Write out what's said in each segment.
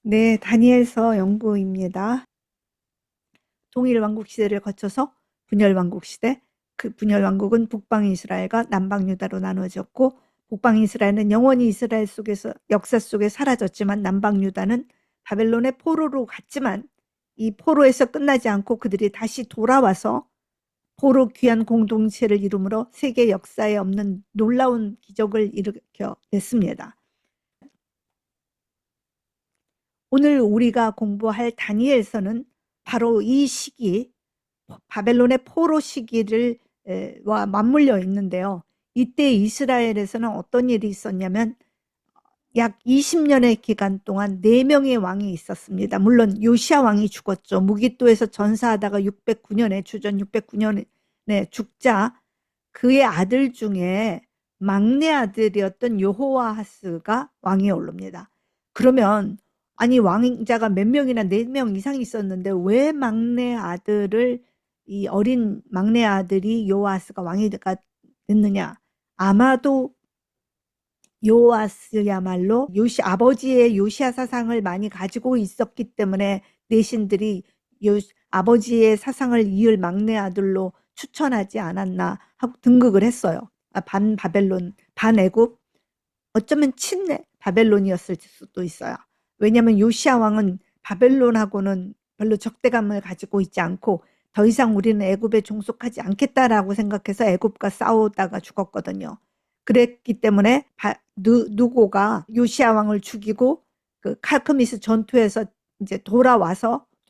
네, 다니엘서 연구입니다. 동일 왕국 시대를 거쳐서 분열 왕국 시대, 그 분열 왕국은 북방 이스라엘과 남방 유다로 나누어졌고, 북방 이스라엘은 영원히 이스라엘 속에서 역사 속에 사라졌지만, 남방 유다는 바벨론의 포로로 갔지만 이 포로에서 끝나지 않고 그들이 다시 돌아와서 포로 귀한 공동체를 이루므로 세계 역사에 없는 놀라운 기적을 일으켜냈습니다. 오늘 우리가 공부할 다니엘서는 바로 이 시기, 바벨론의 포로 시기를 와 맞물려 있는데요. 이때 이스라엘에서는 어떤 일이 있었냐면 약 20년의 기간 동안 4명의 왕이 있었습니다. 물론 요시야 왕이 죽었죠. 무기또에서 전사하다가 609년에 주전 609년에 죽자 그의 아들 중에 막내 아들이었던 여호와하스가 왕위에 오릅니다. 그러면 아니 왕자가 몇 명이나 4명 이상 있었는데 왜 막내 아들을 이 어린 막내 아들이 여호아스가 왕이가 됐느냐? 아마도 여호아스야말로 아버지의 요시야 사상을 많이 가지고 있었기 때문에 내신들이 아버지의 사상을 이을 막내 아들로 추천하지 않았나 하고 등극을 했어요. 반 바벨론, 반 애굽, 어쩌면 친내 바벨론이었을 수도 있어요. 왜냐하면 요시야 왕은 바벨론하고는 별로 적대감을 가지고 있지 않고 더 이상 우리는 애굽에 종속하지 않겠다라고 생각해서 애굽과 싸우다가 죽었거든요. 그랬기 때문에 누고가 요시야 왕을 죽이고 그 칼크미스 전투에서 이제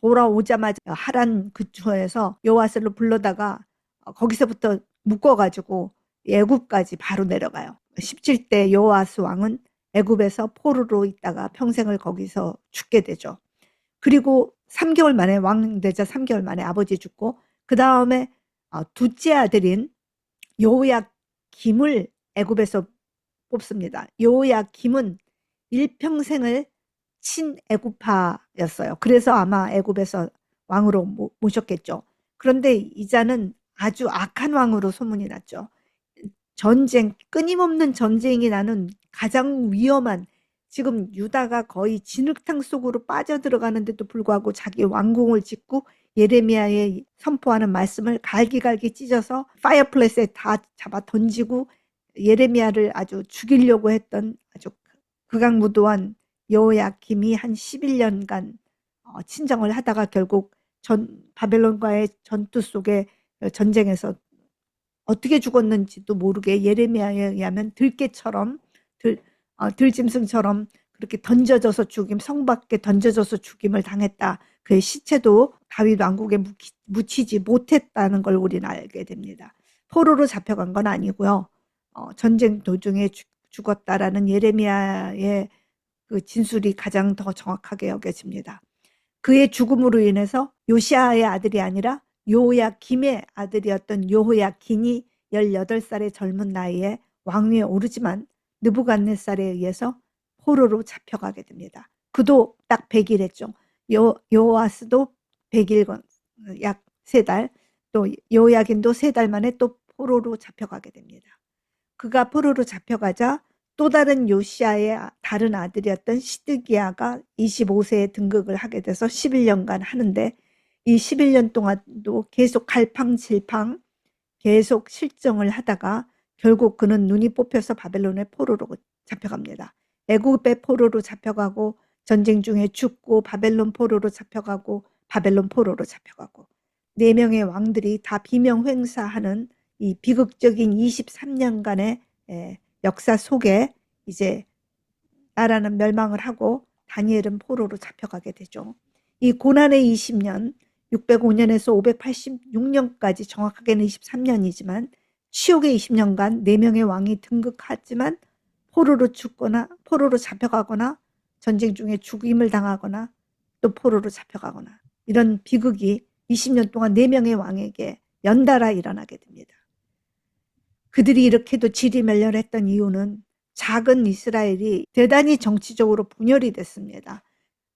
돌아오자마자 하란 근처에서 여호와스를 불러다가 거기서부터 묶어가지고 애굽까지 바로 내려가요. 17대 여호아스 왕은 애굽에서 포로로 있다가 평생을 거기서 죽게 되죠. 그리고 3개월 만에 왕 되자 3개월 만에 아버지 죽고 그 다음에 둘째 아들인 여호야김을 애굽에서 뽑습니다. 여호야김은 일평생을 친애굽파였어요. 그래서 아마 애굽에서 왕으로 모셨겠죠. 그런데 이자는 아주 악한 왕으로 소문이 났죠. 끊임없는 전쟁이 나는 가장 위험한, 지금 유다가 거의 진흙탕 속으로 빠져들어가는데도 불구하고 자기 왕궁을 짓고 예레미야에 선포하는 말씀을 갈기갈기 찢어서 파이어플레이스에 다 잡아 던지고 예레미야를 아주 죽이려고 했던 아주 극악무도한 여호야김이 한 11년간 친정을 하다가 결국 바벨론과의 전투 속에 전쟁에서 어떻게 죽었는지도 모르게 예레미야에 의하면 들깨처럼 들짐승처럼 그렇게 던져져서 성 밖에 던져져서 죽임을 당했다. 그의 시체도 다윗 왕국에 묻히지 못했다는 걸 우리는 알게 됩니다. 포로로 잡혀간 건 아니고요. 전쟁 도중에 죽었다라는 예레미야의 그 진술이 가장 더 정확하게 여겨집니다. 그의 죽음으로 인해서 요시야의 아들이 아니라 여호야김의 아들이었던 여호야긴이 18살의 젊은 나이에 왕위에 오르지만 느부갓네살에 의해서 포로로 잡혀가게 됩니다. 그도 딱 100일 했죠. 여호아스도 100일, 약 3달, 또 여호야긴도 3달 만에 또 포로로 잡혀가게 됩니다. 그가 포로로 잡혀가자 또 다른 요시야의 다른 아들이었던 시드기야가 25세에 등극을 하게 돼서 11년간 하는데 이 11년 동안도 계속 갈팡질팡 계속 실정을 하다가 결국 그는 눈이 뽑혀서 바벨론의 포로로 잡혀갑니다. 애굽의 포로로 잡혀가고 전쟁 중에 죽고 바벨론 포로로 잡혀가고 바벨론 포로로 잡혀가고 4명의 왕들이 다 비명횡사하는 이 비극적인 23년간의 역사 속에 이제 나라는 멸망을 하고 다니엘은 포로로 잡혀가게 되죠. 이 고난의 20년 605년에서 586년까지 정확하게는 23년이지만 치욕의 20년간 4명의 왕이 등극하지만 포로로 죽거나 포로로 잡혀가거나 전쟁 중에 죽임을 당하거나 또 포로로 잡혀가거나 이런 비극이 20년 동안 4명의 왕에게 연달아 일어나게 됩니다. 그들이 이렇게도 지리멸렬했던 이유는 작은 이스라엘이 대단히 정치적으로 분열이 됐습니다.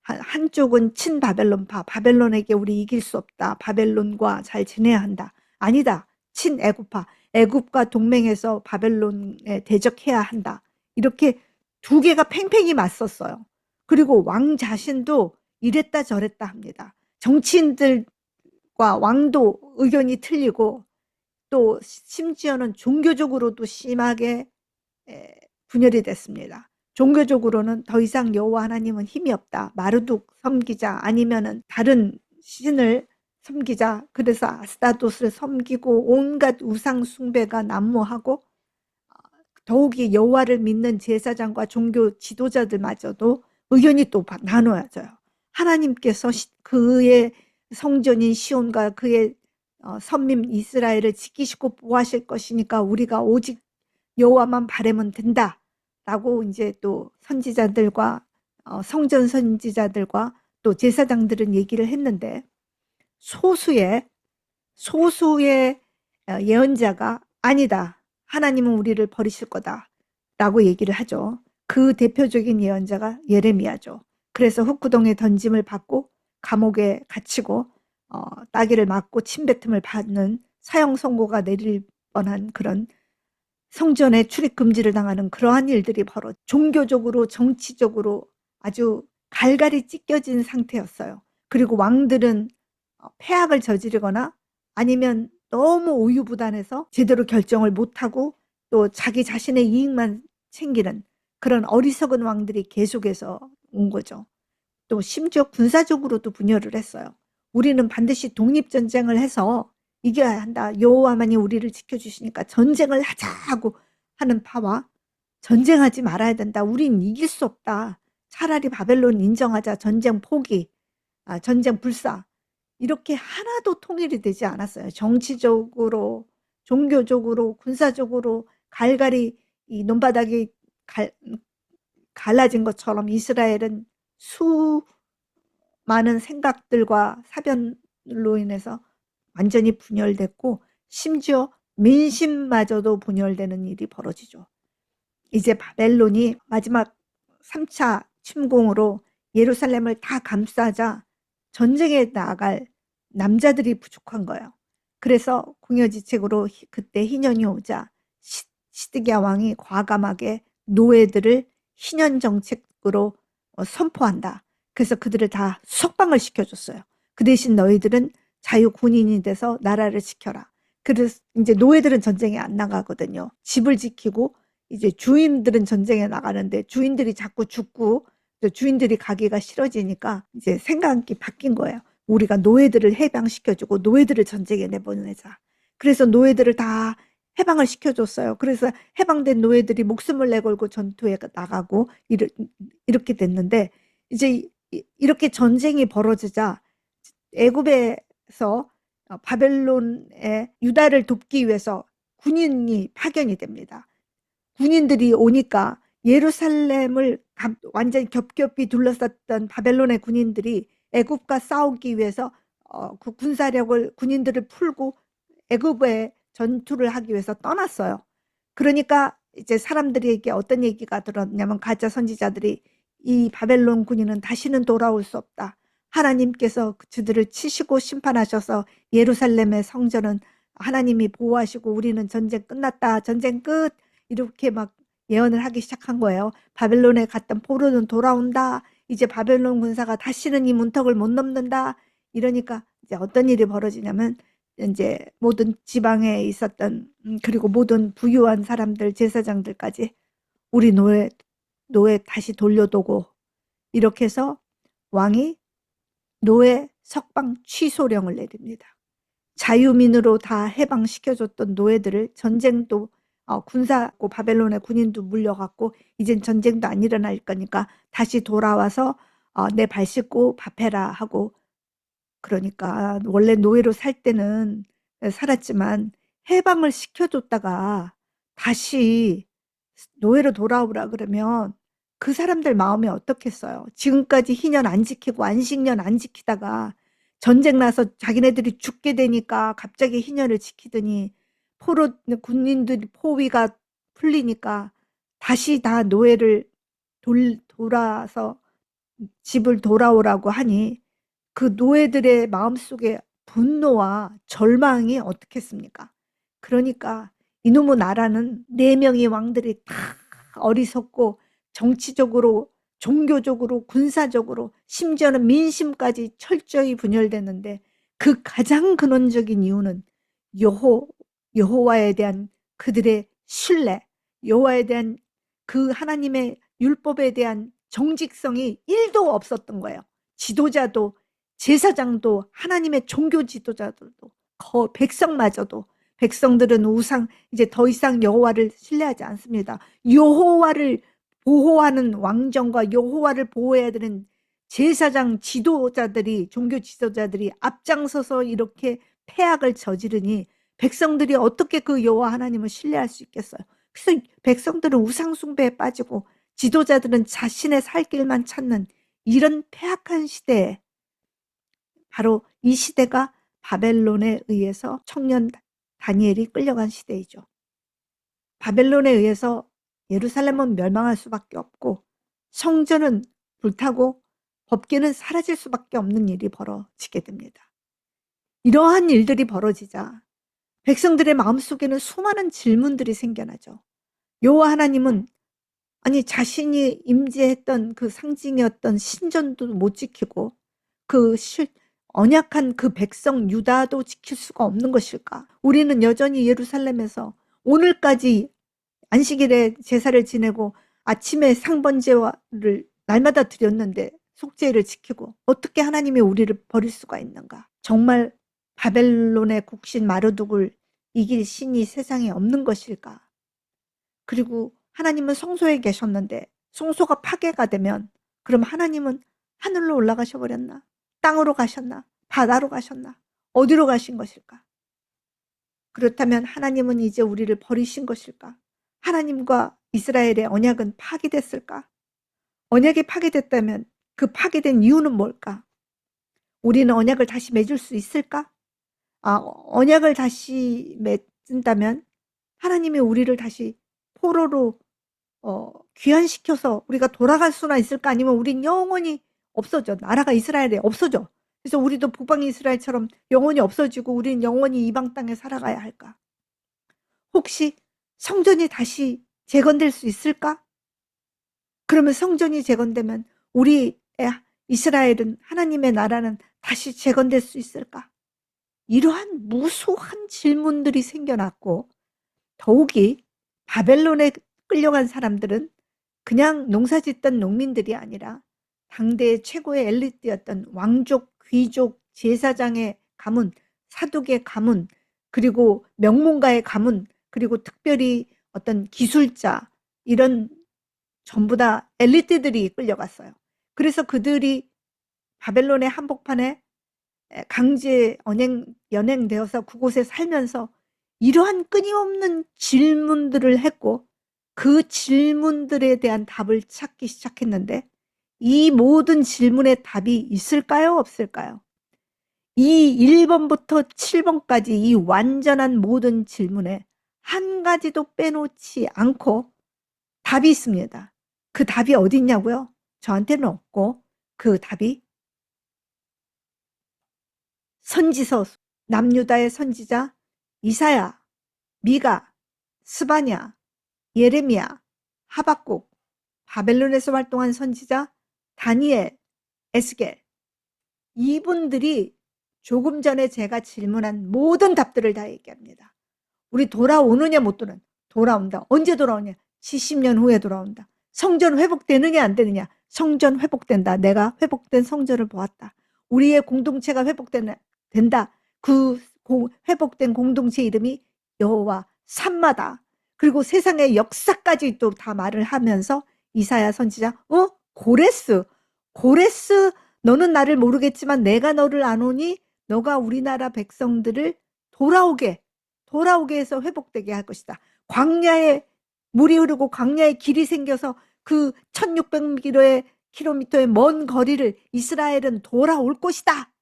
한쪽은 친바벨론파, 바벨론에게 우리 이길 수 없다. 바벨론과 잘 지내야 한다. 아니다. 친애굽파, 애굽과 동맹해서 바벨론에 대적해야 한다. 이렇게 두 개가 팽팽히 맞섰어요. 그리고 왕 자신도 이랬다 저랬다 합니다. 정치인들과 왕도 의견이 틀리고 또 심지어는 종교적으로도 심하게 분열이 됐습니다. 종교적으로는 더 이상 여호와 하나님은 힘이 없다. 마르둑 섬기자 아니면은 다른 신을 섬기자. 그래서 아스타롯을 섬기고 온갖 우상 숭배가 난무하고 더욱이 여호와를 믿는 제사장과 종교 지도자들마저도 의견이 또 나눠져요. 하나님께서 그의 성전인 시온과 그의 선민 이스라엘을 지키시고 보호하실 것이니까 우리가 오직 여호와만 바라면 된다라고 이제 또 선지자들과 성전 선지자들과 또 제사장들은 얘기를 했는데 소수의 예언자가 아니다. 하나님은 우리를 버리실 거다라고 얘기를 하죠. 그 대표적인 예언자가 예레미야죠. 그래서 흑구덩이에 던짐을 받고 감옥에 갇히고 따귀를 맞고 침뱉음을 받는 사형 선고가 내릴 뻔한 그런 성전에 출입 금지를 당하는 그러한 일들이 벌어 종교적으로 정치적으로 아주 갈갈이 찢겨진 상태였어요. 그리고 왕들은 폐악을 저지르거나 아니면 너무 우유부단해서 제대로 결정을 못하고 또 자기 자신의 이익만 챙기는 그런 어리석은 왕들이 계속해서 온 거죠. 또 심지어 군사적으로도 분열을 했어요. 우리는 반드시 독립전쟁을 해서 이겨야 한다. 여호와만이 우리를 지켜주시니까 전쟁을 하자 하고 하는 파와 전쟁하지 말아야 된다. 우린 이길 수 없다. 차라리 바벨론 인정하자. 전쟁 포기, 전쟁 불사. 이렇게 하나도 통일이 되지 않았어요. 정치적으로, 종교적으로, 군사적으로 갈갈이 이 논바닥이 갈라진 것처럼 이스라엘은 수많은 생각들과 사변으로 인해서 완전히 분열됐고 심지어 민심마저도 분열되는 일이 벌어지죠. 이제 바벨론이 마지막 3차 침공으로 예루살렘을 다 감싸자 전쟁에 나갈 남자들이 부족한 거예요. 그래서 궁여지책으로 그때 희년이 오자 시드기야 왕이 과감하게 노예들을 희년 정책으로 선포한다. 그래서 그들을 다 석방을 시켜줬어요. 그 대신 너희들은 자유 군인이 돼서 나라를 지켜라. 그래서 이제 노예들은 전쟁에 안 나가거든요. 집을 지키고 이제 주인들은 전쟁에 나가는데 주인들이 자꾸 죽고 주인들이 가기가 싫어지니까 이제 생각이 바뀐 거예요. 우리가 노예들을 해방시켜주고 노예들을 전쟁에 내보내자. 그래서 노예들을 다 해방을 시켜줬어요. 그래서 해방된 노예들이 목숨을 내걸고 전투에 나가고 이렇게 됐는데 이제 이렇게 전쟁이 벌어지자 애굽에서 바벨론의 유다를 돕기 위해서 군인이 파견이 됩니다. 군인들이 오니까 예루살렘을 완전히 겹겹이 둘러쌌던 바벨론의 군인들이 애굽과 싸우기 위해서 그 군인들을 풀고 애굽에 전투를 하기 위해서 떠났어요. 그러니까 이제 사람들에게 어떤 얘기가 들었냐면 가짜 선지자들이 이 바벨론 군인은 다시는 돌아올 수 없다. 하나님께서 그들을 치시고 심판하셔서 예루살렘의 성전은 하나님이 보호하시고 우리는 전쟁 끝났다. 전쟁 끝. 이렇게 막 예언을 하기 시작한 거예요. 바벨론에 갔던 포로는 돌아온다. 이제 바벨론 군사가 다시는 이 문턱을 못 넘는다. 이러니까 이제 어떤 일이 벌어지냐면 이제 모든 지방에 있었던 그리고 모든 부유한 사람들 제사장들까지 우리 노예 다시 돌려두고 이렇게 해서 왕이 노예 석방 취소령을 내립니다. 자유민으로 다 해방시켜줬던 노예들을 전쟁도 군사고 바벨론의 군인도 물려갖고 이젠 전쟁도 안 일어날 거니까 다시 돌아와서 내 발 씻고 밥해라 하고 그러니까 원래 노예로 살 때는 살았지만 해방을 시켜줬다가 다시 노예로 돌아오라 그러면 그 사람들 마음이 어떻겠어요? 지금까지 희년 안 지키고 안식년 안 지키다가 전쟁 나서 자기네들이 죽게 되니까 갑자기 희년을 지키더니 군인들 포위가 풀리니까 다시 다 노예를 돌아서 집을 돌아오라고 하니 그 노예들의 마음속에 분노와 절망이 어떻겠습니까? 그러니까 이놈의 나라는 4명의 왕들이 다 어리석고 정치적으로, 종교적으로, 군사적으로, 심지어는 민심까지 철저히 분열됐는데 그 가장 근원적인 이유는 여호와에 대한 그들의 신뢰, 여호와에 대한 그 하나님의 율법에 대한 정직성이 1도 없었던 거예요. 지도자도, 제사장도, 하나님의 종교 지도자들도, 백성마저도. 백성들은 이제 더 이상 여호와를 신뢰하지 않습니다. 여호와를 보호하는 왕정과 여호와를 보호해야 되는 제사장 지도자들이, 종교 지도자들이 앞장서서 이렇게 패악을 저지르니 백성들이 어떻게 그 여호와 하나님을 신뢰할 수 있겠어요? 그래서 백성들은 우상 숭배에 빠지고 지도자들은 자신의 살 길만 찾는 이런 패악한 시대에, 바로 이 시대가 바벨론에 의해서 청년 다니엘이 끌려간 시대이죠. 바벨론에 의해서 예루살렘은 멸망할 수밖에 없고 성전은 불타고 법궤는 사라질 수밖에 없는 일이 벌어지게 됩니다. 이러한 일들이 벌어지자 백성들의 마음속에는 수많은 질문들이 생겨나죠. 여호와 하나님은 자신이 임재했던 그 상징이었던 신전도 못 지키고 언약한 그 백성 유다도 지킬 수가 없는 것일까? 우리는 여전히 예루살렘에서 오늘까지 안식일에 제사를 지내고 아침에 상번제를 날마다 드렸는데 속죄를 지키고 어떻게 하나님이 우리를 버릴 수가 있는가? 정말 바벨론의 국신 마르둑을 이길 신이 세상에 없는 것일까? 그리고 하나님은 성소에 계셨는데 성소가 파괴가 되면 그럼 하나님은 하늘로 올라가셔 버렸나? 땅으로 가셨나? 바다로 가셨나? 어디로 가신 것일까? 그렇다면 하나님은 이제 우리를 버리신 것일까? 하나님과 이스라엘의 언약은 파기됐을까? 언약이 파기됐다면 그 파기된 이유는 뭘까? 우리는 언약을 다시 맺을 수 있을까? 언약을 다시 맺는다면 하나님이 우리를 다시 포로로 귀환시켜서 우리가 돌아갈 수나 있을까? 아니면 우린 영원히 없어져. 나라가 이스라엘에 없어져. 그래서 우리도 북방 이스라엘처럼 영원히 없어지고 우리는 영원히 이방 땅에 살아가야 할까? 혹시 성전이 다시 재건될 수 있을까? 그러면 성전이 재건되면 우리의 이스라엘은, 하나님의 나라는 다시 재건될 수 있을까? 이러한 무수한 질문들이 생겨났고, 더욱이 바벨론에 끌려간 사람들은 그냥 농사짓던 농민들이 아니라 당대의 최고의 엘리트였던 왕족, 귀족, 제사장의 가문, 사독의 가문, 그리고 명문가의 가문, 그리고 특별히 어떤 기술자, 이런 전부 다 엘리트들이 끌려갔어요. 그래서 그들이 바벨론의 한복판에 강제 연행되어서 그곳에 살면서 이러한 끊임없는 질문들을 했고 그 질문들에 대한 답을 찾기 시작했는데 이 모든 질문의 답이 있을까요? 없을까요? 이 1번부터 7번까지 이 완전한 모든 질문에 한 가지도 빼놓지 않고 답이 있습니다. 그 답이 어디 있냐고요? 저한테는 없고 그 답이 선지서, 남유다의 선지자 이사야, 미가, 스바냐, 예레미야, 하박국, 바벨론에서 활동한 선지자 다니엘, 에스겔, 이분들이 조금 전에 제가 질문한 모든 답들을 다 얘기합니다. 우리 돌아오느냐 못 돌아온다. 언제 돌아오냐? 70년 후에 돌아온다. 성전 회복되느냐 안 되느냐? 성전 회복된다. 내가 회복된 성전을 보았다. 우리의 공동체가 회복된다. 그 회복된 공동체 이름이 여호와 삼마다. 그리고 세상의 역사까지 또 다 말을 하면서 이사야 선지자 고레스 너는 나를 모르겠지만 내가 너를 아노니 너가 우리나라 백성들을 돌아오게 해서 회복되게 할 것이다. 광야에 물이 흐르고 광야에 길이 생겨서 그 1600km의 먼 거리를 이스라엘은 돌아올 것이다.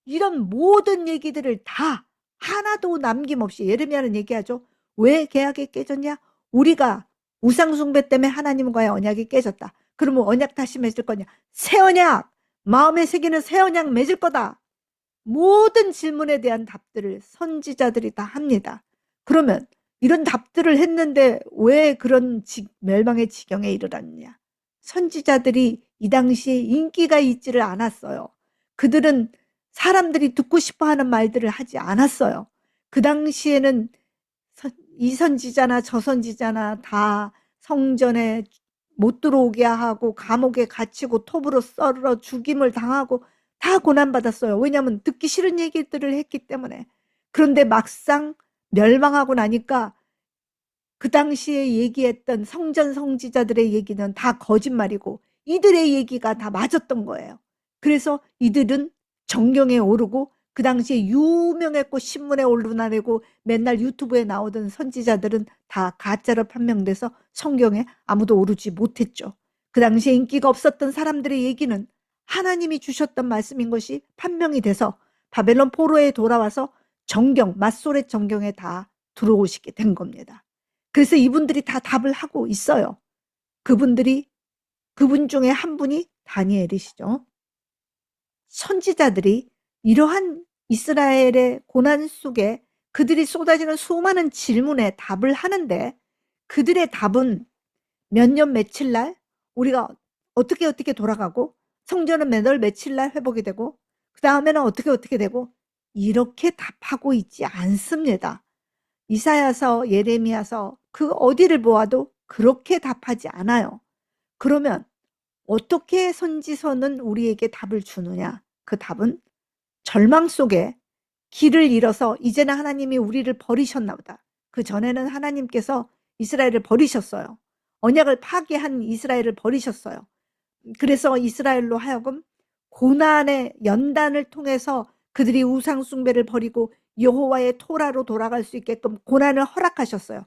이런 모든 얘기들을 다 하나도 남김없이 예레미야는 얘기하죠. 왜 계약이 깨졌냐? 우리가 우상숭배 때문에 하나님과의 언약이 깨졌다. 그러면 언약 다시 맺을 거냐? 새 언약! 마음에 새기는 새 언약 맺을 거다. 모든 질문에 대한 답들을 선지자들이 다 합니다. 그러면 이런 답들을 했는데 왜 그런 멸망의 지경에 이르렀느냐. 선지자들이 이 당시에 인기가 있지를 않았어요. 그들은 사람들이 듣고 싶어하는 말들을 하지 않았어요. 그 당시에는 이 선지자나 저 선지자나 다 성전에 못 들어오게 하고 감옥에 갇히고 톱으로 썰어 죽임을 당하고 다 고난받았어요. 왜냐하면 듣기 싫은 얘기들을 했기 때문에. 그런데 막상 멸망하고 나니까 그 당시에 얘기했던 성전 성지자들의 얘기는 다 거짓말이고 이들의 얘기가 다 맞았던 거예요. 그래서 이들은 정경에 오르고 그 당시에 유명했고 신문에 오르나내고 맨날 유튜브에 나오던 선지자들은 다 가짜로 판명돼서 성경에 아무도 오르지 못했죠. 그 당시에 인기가 없었던 사람들의 얘기는 하나님이 주셨던 말씀인 것이 판명이 돼서 바벨론 포로에 돌아와서 정경, 맞소렛 정경에 다 들어오시게 된 겁니다. 그래서 이분들이 다 답을 하고 있어요. 그분 중에 한 분이 다니엘이시죠. 선지자들이 이러한 이스라엘의 고난 속에 그들이 쏟아지는 수많은 질문에 답을 하는데 그들의 답은 몇 년 며칠 날 우리가 어떻게 돌아가고 성전은 몇 월 며칠 날 회복이 되고 그 다음에는 어떻게 되고 이렇게 답하고 있지 않습니다. 이사야서, 예레미야서 그 어디를 보아도 그렇게 답하지 않아요. 그러면 어떻게 선지서는 우리에게 답을 주느냐? 그 답은 절망 속에 길을 잃어서 이제는 하나님이 우리를 버리셨나 보다. 그 전에는 하나님께서 이스라엘을 버리셨어요. 언약을 파기한 이스라엘을 버리셨어요. 그래서 이스라엘로 하여금 고난의 연단을 통해서 그들이 우상 숭배를 버리고 여호와의 토라로 돌아갈 수 있게끔 고난을 허락하셨어요.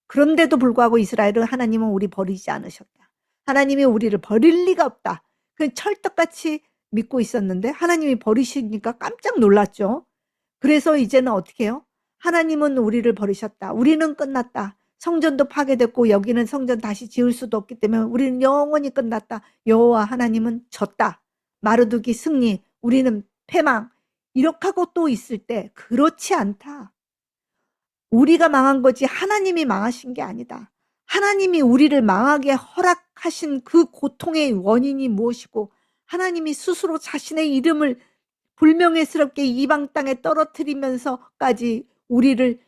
그런데도 불구하고 이스라엘은 하나님은 우리 버리지 않으셨다. 하나님이 우리를 버릴 리가 없다. 그 철떡같이 믿고 있었는데 하나님이 버리시니까 깜짝 놀랐죠. 그래서 이제는 어떻게 해요? 하나님은 우리를 버리셨다. 우리는 끝났다. 성전도 파괴됐고 여기는 성전 다시 지을 수도 없기 때문에 우리는 영원히 끝났다. 여호와 하나님은 졌다. 마르두기 승리, 우리는 패망. 이렇게 하고 또 있을 때 그렇지 않다. 우리가 망한 거지 하나님이 망하신 게 아니다. 하나님이 우리를 망하게 허락하신 그 고통의 원인이 무엇이고 하나님이 스스로 자신의 이름을 불명예스럽게 이방 땅에 떨어뜨리면서까지 우리를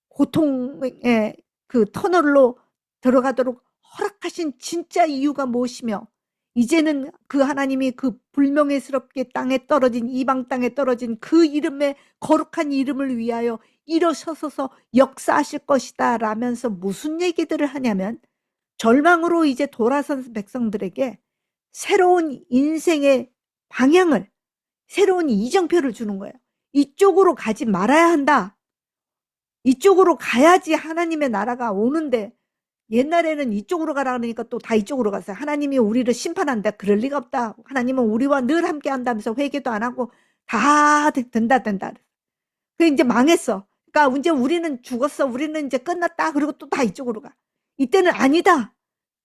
고통의 그 터널로 들어가도록 허락하신 진짜 이유가 무엇이며 이제는 그 하나님이 그 불명예스럽게 땅에 떨어진 이방 땅에 떨어진 그 이름의 거룩한 이름을 위하여 일어서서 역사하실 것이다 라면서 무슨 얘기들을 하냐면 절망으로 이제 돌아선 백성들에게 새로운 인생의 방향을 새로운 이정표를 주는 거예요. 이쪽으로 가지 말아야 한다. 이쪽으로 가야지 하나님의 나라가 오는데 옛날에는 이쪽으로 가라 그러니까 또 다 이쪽으로 갔어요. 하나님이 우리를 심판한다. 그럴 리가 없다. 하나님은 우리와 늘 함께 한다면서 회개도 안 하고 다 된다. 그 이제 망했어. 그러니까 이제 우리는 죽었어. 우리는 이제 끝났다. 그리고 또 다 이쪽으로 가. 이때는 아니다.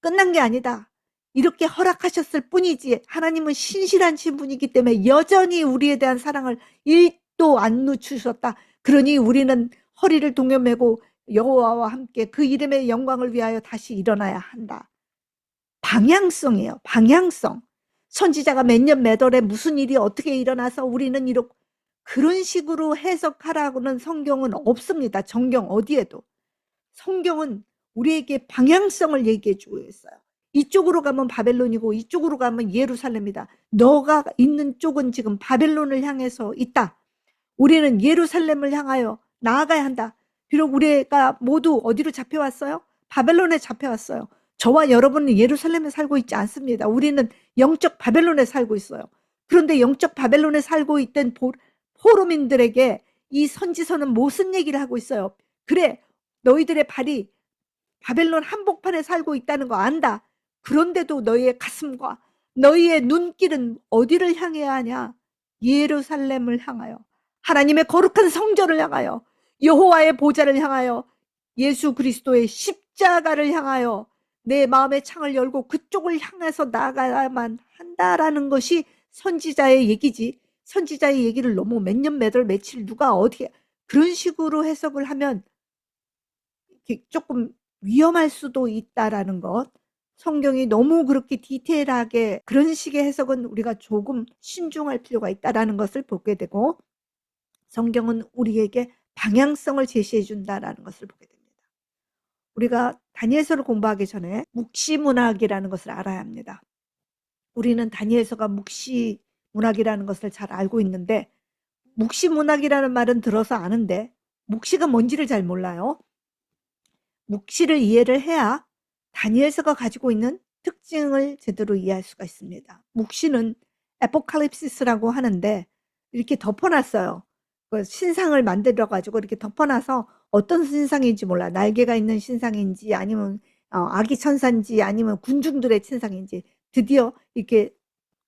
끝난 게 아니다. 이렇게 허락하셨을 뿐이지 하나님은 신실하신 분이기 때문에 여전히 우리에 대한 사랑을 1도 안 늦추셨다. 그러니 우리는 허리를 동여매고 여호와와 함께 그 이름의 영광을 위하여 다시 일어나야 한다. 방향성이에요. 방향성. 선지자가 몇 년 몇 월에 무슨 일이 어떻게 일어나서 우리는 이렇게 그런 식으로 해석하라고는 성경은 없습니다. 정경 어디에도. 성경은 우리에게 방향성을 얘기해 주고 있어요. 이쪽으로 가면 바벨론이고 이쪽으로 가면 예루살렘이다. 너가 있는 쪽은 지금 바벨론을 향해서 있다. 우리는 예루살렘을 향하여 나아가야 한다. 비록 우리가 모두 어디로 잡혀왔어요? 바벨론에 잡혀왔어요. 저와 여러분은 예루살렘에 살고 있지 않습니다. 우리는 영적 바벨론에 살고 있어요. 그런데 영적 바벨론에 살고 있던 포로민들에게 이 선지서는 무슨 얘기를 하고 있어요? 그래, 너희들의 발이 바벨론 한복판에 살고 있다는 거 안다. 그런데도 너희의 가슴과 너희의 눈길은 어디를 향해야 하냐? 예루살렘을 향하여 하나님의 거룩한 성전을 향하여 여호와의 보좌를 향하여 예수 그리스도의 십자가를 향하여 내 마음의 창을 열고 그쪽을 향해서 나아가야만 한다라는 것이 선지자의 얘기지. 선지자의 얘기를 너무 몇 년 몇 월 며칠 누가 어디에 그런 식으로 해석을 하면 조금 위험할 수도 있다라는 것. 성경이 너무 그렇게 디테일하게 그런 식의 해석은 우리가 조금 신중할 필요가 있다라는 것을 보게 되고, 성경은 우리에게 방향성을 제시해 준다라는 것을 보게 됩니다. 우리가 다니엘서를 공부하기 전에 묵시문학이라는 것을 알아야 합니다. 우리는 다니엘서가 묵시문학이라는 것을 잘 알고 있는데, 묵시문학이라는 말은 들어서 아는데 묵시가 뭔지를 잘 몰라요. 묵시를 이해를 해야 다니엘서가 가지고 있는 특징을 제대로 이해할 수가 있습니다. 묵시는 에포칼립시스라고 하는데 이렇게 덮어놨어요. 그 신상을 만들어 가지고 이렇게 덮어놔서 어떤 신상인지 몰라. 날개가 있는 신상인지 아니면 아기 천사인지 아니면 군중들의 신상인지 드디어 이렇게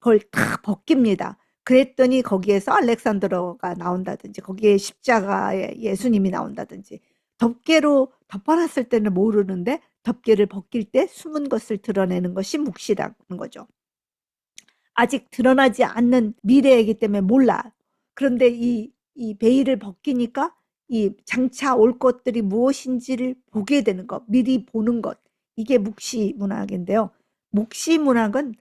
그걸 다 벗깁니다. 그랬더니 거기에서 알렉산드로가 나온다든지 거기에 십자가에 예수님이 나온다든지, 덮개로 덮어놨을 때는 모르는데 덮개를 벗길 때 숨은 것을 드러내는 것이 묵시라는 거죠. 아직 드러나지 않는 미래이기 때문에 몰라. 그런데 이 베일을 벗기니까 이 장차 올 것들이 무엇인지를 보게 되는 것, 미리 보는 것, 이게 묵시 문학인데요. 묵시 문학은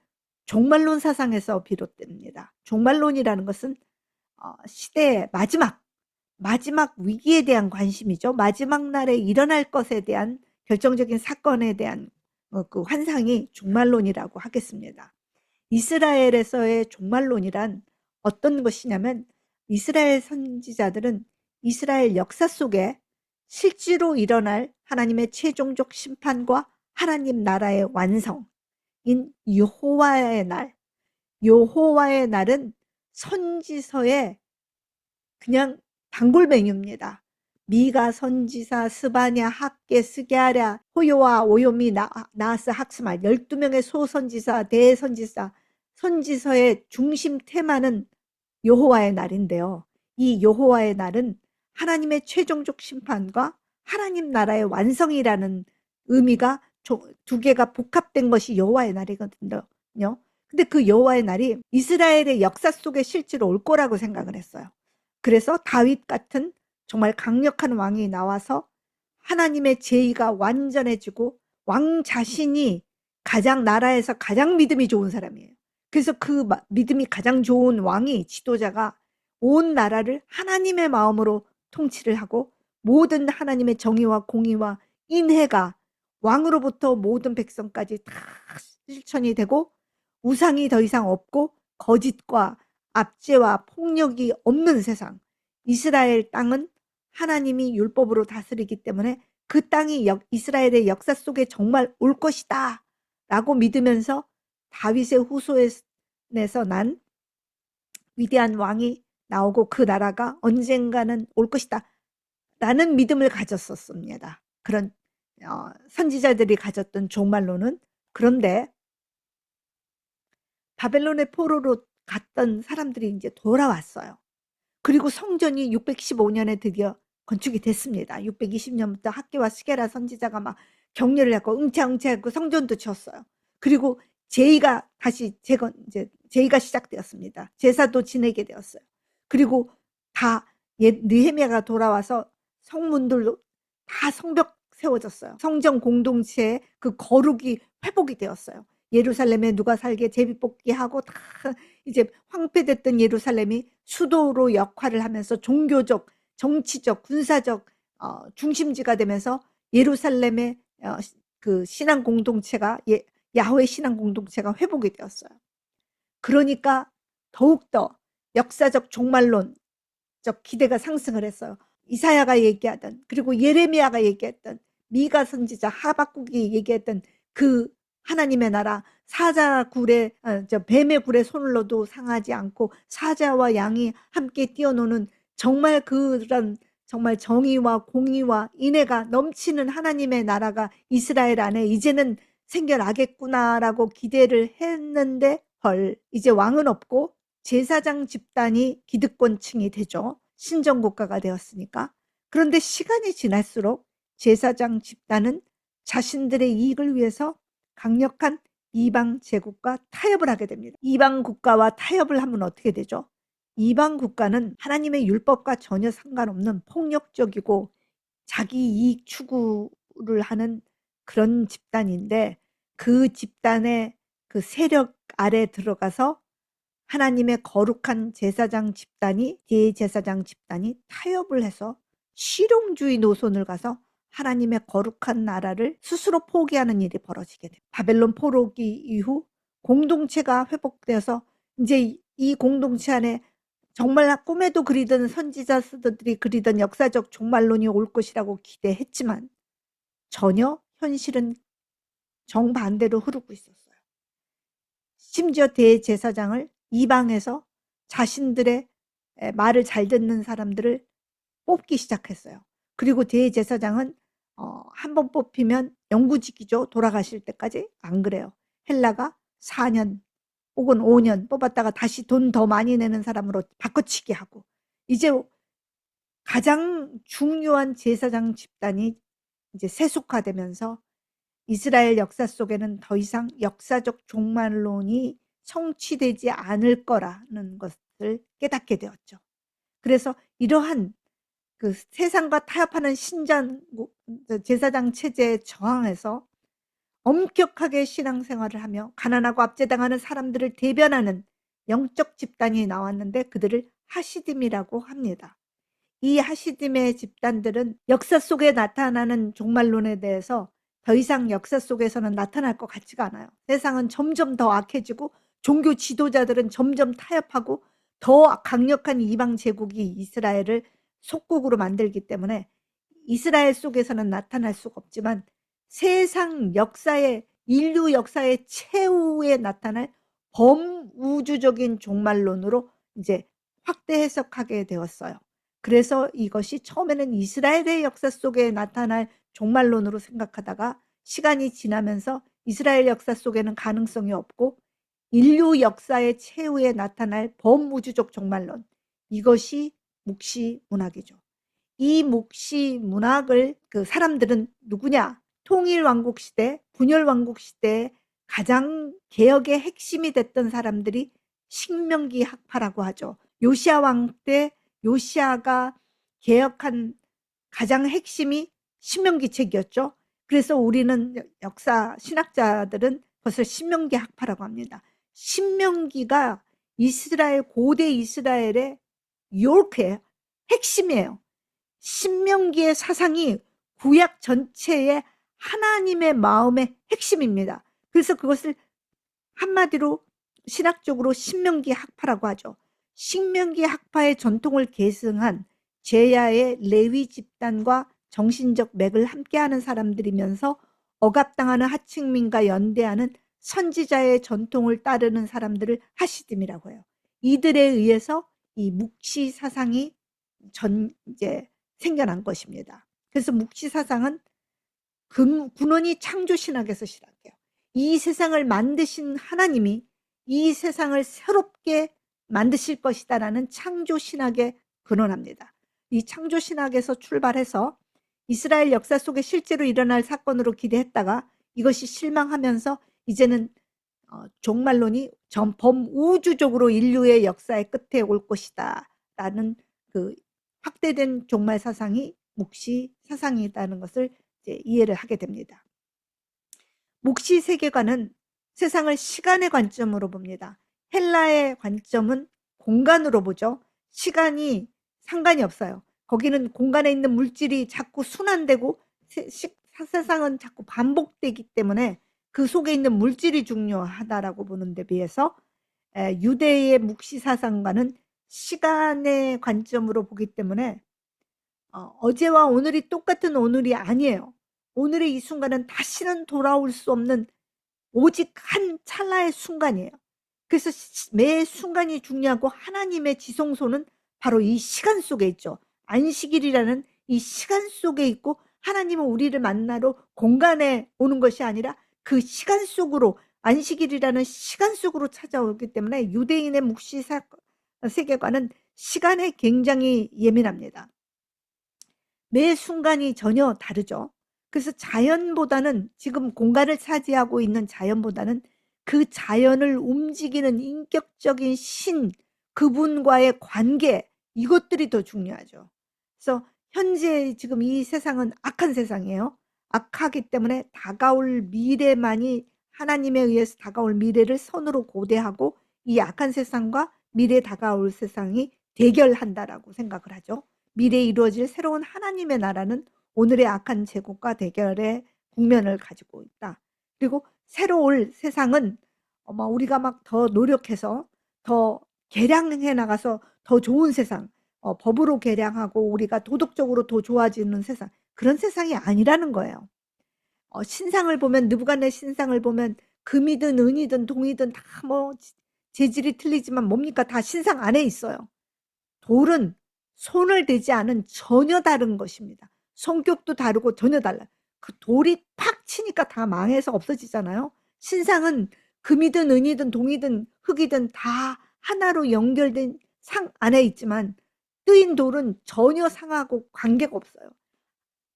종말론 사상에서 비롯됩니다. 종말론이라는 것은 시대의 마지막 위기에 대한 관심이죠. 마지막 날에 일어날 것에 대한 결정적인 사건에 대한 그 환상이 종말론이라고 하겠습니다. 이스라엘에서의 종말론이란 어떤 것이냐면, 이스라엘 선지자들은 이스라엘 역사 속에 실제로 일어날 하나님의 최종적 심판과 하나님 나라의 완성인 여호와의 날, 여호와의 날은 선지서에 그냥 단골 메뉴입니다. 미가 선지사, 스바냐, 학계, 스게랴, 호요와 오요미, 나하스, 학스말 12명의 소선지사, 대선지사, 선지서의 중심 테마는 여호와의 날인데요. 이 여호와의 날은 하나님의 최종적 심판과 하나님 나라의 완성이라는 의미가 두 개가 복합된 것이 여호와의 날이거든요. 근데 그 여호와의 날이 이스라엘의 역사 속에 실제로 올 거라고 생각을 했어요. 그래서 다윗 같은 정말 강력한 왕이 나와서 하나님의 제의가 완전해지고 왕 자신이 나라에서 가장 믿음이 좋은 사람이에요. 그래서 그 믿음이 가장 좋은 왕이, 지도자가 온 나라를 하나님의 마음으로 통치를 하고 모든 하나님의 정의와 공의와 인애가 왕으로부터 모든 백성까지 다 실천이 되고 우상이 더 이상 없고 거짓과 압제와 폭력이 없는 세상, 이스라엘 땅은 하나님이 율법으로 다스리기 때문에 그 땅이 이스라엘의 역사 속에 정말 올 것이다 라고 믿으면서 다윗의 후손에서 난 위대한 왕이 나오고 그 나라가 언젠가는 올 것이다 라는 믿음을 가졌었습니다. 그런 선지자들이 가졌던 종말론은. 그런데 바벨론의 포로로 갔던 사람들이 이제 돌아왔어요. 그리고 성전이 615년에 드디어 건축이 됐습니다. 620년부터 학개와 스게라 선지자가 막 격려를 했고 응차응차했고 성전도 지었어요. 그리고 제의가 다시 제의가 시작되었습니다. 제사도 지내게 되었어요. 그리고 다 느헤미야가 돌아와서 성문들도 다 성벽 세워졌어요. 성전 공동체의 그 거룩이 회복이 되었어요. 예루살렘에 누가 살게 제비뽑기하고 다 이제 황폐됐던 예루살렘이 수도로 역할을 하면서 종교적, 정치적, 군사적 중심지가 되면서 예루살렘의 그 신앙 공동체가 야훼 신앙 공동체가 회복이 되었어요. 그러니까 더욱더 역사적 종말론적 기대가 상승을 했어요. 이사야가 얘기하던, 그리고 예레미야가 얘기했던, 미가 선지자, 하박국이 얘기했던 그 하나님의 나라, 뱀의 굴에 손을 넣어도 상하지 않고 사자와 양이 함께 뛰어노는 정말 그런 정말 정의와 공의와 인애가 넘치는 하나님의 나라가 이스라엘 안에 이제는 생겨나겠구나라고 기대를 했는데, 이제 왕은 없고 제사장 집단이 기득권층이 되죠. 신정국가가 되었으니까. 그런데 시간이 지날수록 제사장 집단은 자신들의 이익을 위해서 강력한 이방 제국과 타협을 하게 됩니다. 이방 국가와 타협을 하면 어떻게 되죠? 이방 국가는 하나님의 율법과 전혀 상관없는 폭력적이고 자기 이익 추구에 를 하는 그런 집단인데, 그 집단의 그 세력 아래 들어가서 하나님의 거룩한 제사장 집단이, 대제사장 집단이 타협을 해서 실용주의 노선을 가서 하나님의 거룩한 나라를 스스로 포기하는 일이 벌어지게 됩니다. 바벨론 포로기 이후 공동체가 회복되어서 이제 이 공동체 안에 정말 꿈에도 그리던 선지자들이 그리던 역사적 종말론이 올 것이라고 기대했지만 전혀 현실은 정반대로 흐르고 있었어요. 심지어 대제사장을 이방에서 자신들의 말을 잘 듣는 사람들을 뽑기 시작했어요. 그리고 대제사장은 한 번 뽑히면 영구직이죠. 돌아가실 때까지. 안 그래요. 헬라가 4년 혹은 5년 뽑았다가 다시 돈 더 많이 내는 사람으로 바꿔치기 하고, 이제 가장 중요한 제사장 집단이 이제 세속화되면서 이스라엘 역사 속에는 더 이상 역사적 종말론이 성취되지 않을 거라는 것을 깨닫게 되었죠. 그래서 이러한 그 세상과 타협하는 신전 제사장 체제에 저항해서 엄격하게 신앙생활을 하며 가난하고 압제당하는 사람들을 대변하는 영적 집단이 나왔는데 그들을 하시딤이라고 합니다. 이 하시딤의 집단들은 역사 속에 나타나는 종말론에 대해서 더 이상 역사 속에서는 나타날 것 같지가 않아요. 세상은 점점 더 악해지고 종교 지도자들은 점점 타협하고 더 강력한 이방 제국이 이스라엘을 속국으로 만들기 때문에 이스라엘 속에서는 나타날 수가 없지만 세상 역사의, 인류 역사의 최후에 나타날 범우주적인 종말론으로 이제 확대 해석하게 되었어요. 그래서 이것이 처음에는 이스라엘의 역사 속에 나타날 종말론으로 생각하다가 시간이 지나면서 이스라엘 역사 속에는 가능성이 없고 인류 역사의 최후에 나타날 범우주적 종말론, 이것이 묵시 문학이죠. 이 묵시 문학을 그 사람들은 누구냐? 통일왕국 시대, 분열왕국 시대에 가장 개혁의 핵심이 됐던 사람들이 신명기 학파라고 하죠. 요시야 왕 때 요시야가 개혁한 가장 핵심이 신명기 책이었죠. 그래서 우리는 역사 신학자들은 그것을 신명기 학파라고 합니다. 신명기가 이스라엘, 고대 이스라엘의 요렇게 핵심이에요. 신명기의 사상이 구약 전체의 하나님의 마음의 핵심입니다. 그래서 그것을 한마디로 신학적으로 신명기 학파라고 하죠. 신명기 학파의 전통을 계승한 제야의 레위 집단과 정신적 맥을 함께하는 사람들이면서 억압당하는 하층민과 연대하는 선지자의 전통을 따르는 사람들을 하시딤이라고 해요. 이들에 의해서 이 묵시 사상이 이제 생겨난 것입니다. 그래서 묵시 사상은 근원이 창조 신학에서 시작해요. 이 세상을 만드신 하나님이 이 세상을 새롭게 만드실 것이다라는 창조 신학에 근원합니다. 이 창조 신학에서 출발해서 이스라엘 역사 속에 실제로 일어날 사건으로 기대했다가 이것이 실망하면서 이제는 종말론이 범우주적으로 인류의 역사의 끝에 올 것이다 라는 그 확대된 종말 사상이 묵시 사상이라는 것을 이제 이해를 하게 됩니다. 묵시 세계관은 세상을 시간의 관점으로 봅니다. 헬라의 관점은 공간으로 보죠. 시간이 상관이 없어요. 거기는 공간에 있는 물질이 자꾸 순환되고 세상은 자꾸 반복되기 때문에 그 속에 있는 물질이 중요하다라고 보는 데 비해서 유대의 묵시 사상과는 시간의 관점으로 보기 때문에 어제와 오늘이 똑같은 오늘이 아니에요. 오늘의 이 순간은 다시는 돌아올 수 없는 오직 한 찰나의 순간이에요. 그래서 매 순간이 중요하고 하나님의 지성소는 바로 이 시간 속에 있죠. 안식일이라는 이 시간 속에 있고 하나님은 우리를 만나러 공간에 오는 것이 아니라 그 시간 속으로, 안식일이라는 시간 속으로 찾아오기 때문에 유대인의 묵시 세계관은 시간에 굉장히 예민합니다. 매 순간이 전혀 다르죠. 그래서 자연보다는, 지금 공간을 차지하고 있는 자연보다는 그 자연을 움직이는 인격적인 신, 그분과의 관계, 이것들이 더 중요하죠. 그래서 현재 지금 이 세상은 악한 세상이에요. 악하기 때문에 다가올 미래만이 하나님에 의해서 다가올 미래를 선으로 고대하고 이 악한 세상과 미래에 다가올 세상이 대결한다라고 생각을 하죠. 미래에 이루어질 새로운 하나님의 나라는 오늘의 악한 제국과 대결의 국면을 가지고 있다. 그리고 새로 올 세상은 우리가 막 더 노력해서 더 개량해 나가서 더 좋은 세상, 법으로 개량하고 우리가 도덕적으로 더 좋아지는 세상, 그런 세상이 아니라는 거예요. 신상을 보면, 느부갓네 신상을 보면 금이든 은이든 동이든 다 재질이 틀리지만 뭡니까? 다 신상 안에 있어요. 돌은 손을 대지 않은 전혀 다른 것입니다. 성격도 다르고 전혀 달라요. 그 돌이 팍 치니까 다 망해서 없어지잖아요. 신상은 금이든 은이든 동이든 흙이든 다 하나로 연결된 상 안에 있지만 뜨인 돌은 전혀 상하고 관계가 없어요.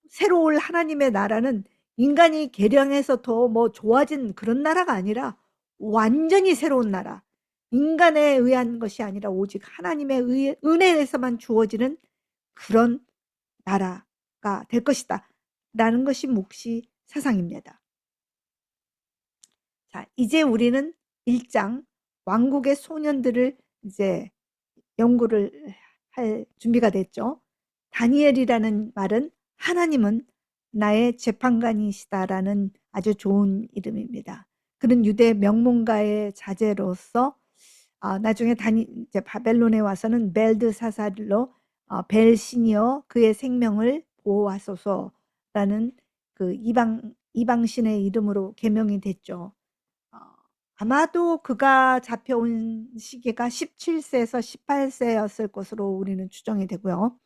새로 올 하나님의 나라는 인간이 개량해서 더 좋아진 그런 나라가 아니라 완전히 새로운 나라. 인간에 의한 것이 아니라 오직 하나님의 은혜에서만 주어지는 그런 나라가 될 것이다. 라는 것이 묵시 사상입니다. 자, 이제 우리는 1장 왕국의 소년들을 이제 연구를 할 준비가 됐죠. 다니엘이라는 말은 하나님은 나의 재판관이시다라는 아주 좋은 이름입니다. 그는 유대 명문가의 자제로서 나중에 이제 바벨론에 와서는 벨드사살로 벨신이여 그의 생명을 보호하소서라는 그 이방신의 이름으로 개명이 됐죠. 아마도 그가 잡혀온 시기가 17세에서 18세였을 것으로 우리는 추정이 되고요.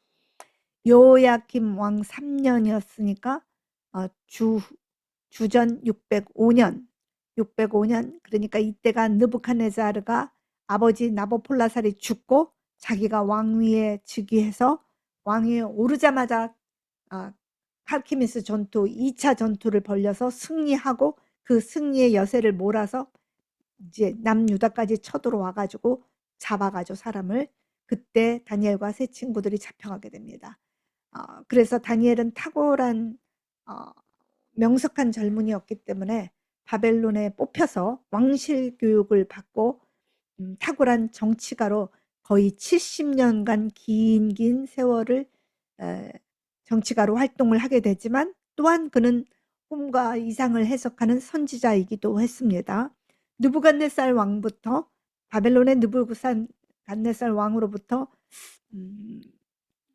요야kim 왕 3년이었으니까 주전 605년 그러니까 이때가 느부갓네자르가 아버지 나보폴라살이 죽고 자기가 왕위에 즉위해서 왕위에 오르자마자 칼키미스 전투 2차 전투를 벌려서 승리하고 그 승리의 여세를 몰아서 이제 남유다까지 쳐들어와 가지고 잡아가지고 사람을, 그때 다니엘과 세 친구들이 잡혀가게 됩니다. 그래서 다니엘은 탁월한 명석한 젊은이였기 때문에 바벨론에 뽑혀서 왕실 교육을 받고 탁월한 정치가로 거의 70년간 긴 세월을 정치가로 활동을 하게 되지만 또한 그는 꿈과 이상을 해석하는 선지자이기도 했습니다. 느부갓네살 왕부터 바벨론의 느부갓네살 왕으로부터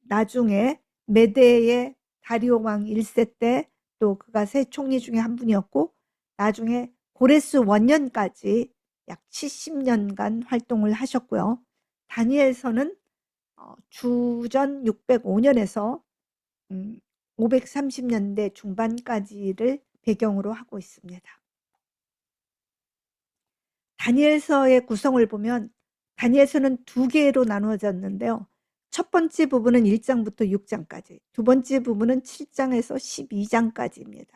나중에 메대의 다리오 왕 1세 때 또 그가 세 총리 중에 한 분이었고 나중에 고레스 원년까지 약 70년간 활동을 하셨고요. 다니엘서는 주전 605년에서 530년대 중반까지를 배경으로 하고 있습니다. 다니엘서의 구성을 보면 다니엘서는 두 개로 나누어졌는데요. 첫 번째 부분은 1장부터 6장까지, 두 번째 부분은 7장에서 12장까지입니다.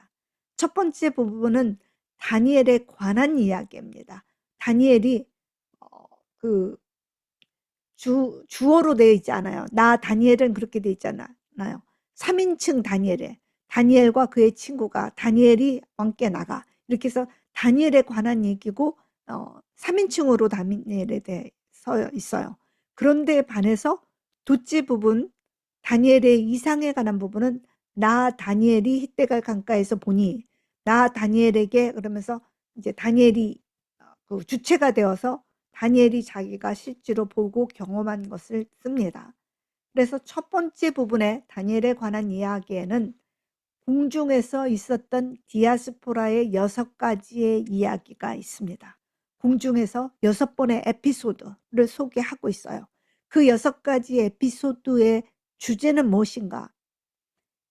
첫 번째 부분은 다니엘에 관한 이야기입니다. 다니엘이 주어로 되어 있지 않아요. 나 다니엘은 그렇게 되어 있잖아요. 3인칭 다니엘과 그의 친구가 다니엘이 왕께 나가, 이렇게 해서 다니엘에 관한 얘기고 3인칭으로 다니엘에 대해서 있어요. 그런데 반해서 둘째 부분 다니엘의 이상에 관한 부분은 나 다니엘이 힛대갈 강가에서 보니, 나 다니엘에게, 그러면서 이제 다니엘이 그 주체가 되어서 다니엘이 자기가 실제로 보고 경험한 것을 씁니다. 그래서 첫 번째 부분에 다니엘에 관한 이야기에는 궁중에서 있었던 디아스포라의 6가지의 이야기가 있습니다. 궁중에서 6번의 에피소드를 소개하고 있어요. 그 6가지 에피소드의 주제는 무엇인가?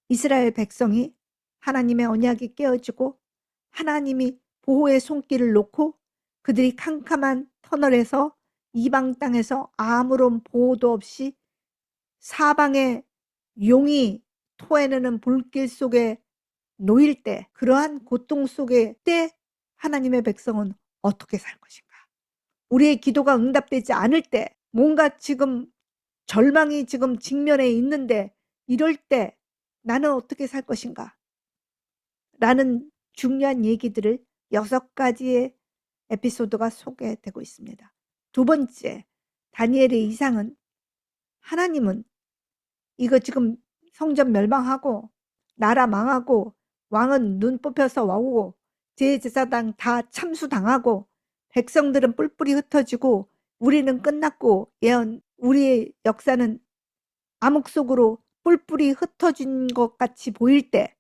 이스라엘 백성이 하나님의 언약이 깨어지고 하나님이 보호의 손길을 놓고 그들이 캄캄한 터널에서 이방 땅에서 아무런 보호도 없이 사방에 용이 토해내는 불길 속에 놓일 때, 그러한 고통 속에 때 하나님의 백성은 어떻게 살 것인가? 우리의 기도가 응답되지 않을 때, 뭔가 지금 절망이 지금 직면에 있는데 이럴 때 나는 어떻게 살 것인가? 라는 중요한 얘기들을 6가지의 에피소드가 소개되고 있습니다. 두 번째, 다니엘의 이상은 하나님은 이거 지금 성전 멸망하고 나라 망하고 왕은 눈 뽑혀서 와오고 제사장 다 참수당하고 백성들은 뿔뿔이 흩어지고 우리는 끝났고 우리의 역사는 암흑 속으로 뿔뿔이 흩어진 것 같이 보일 때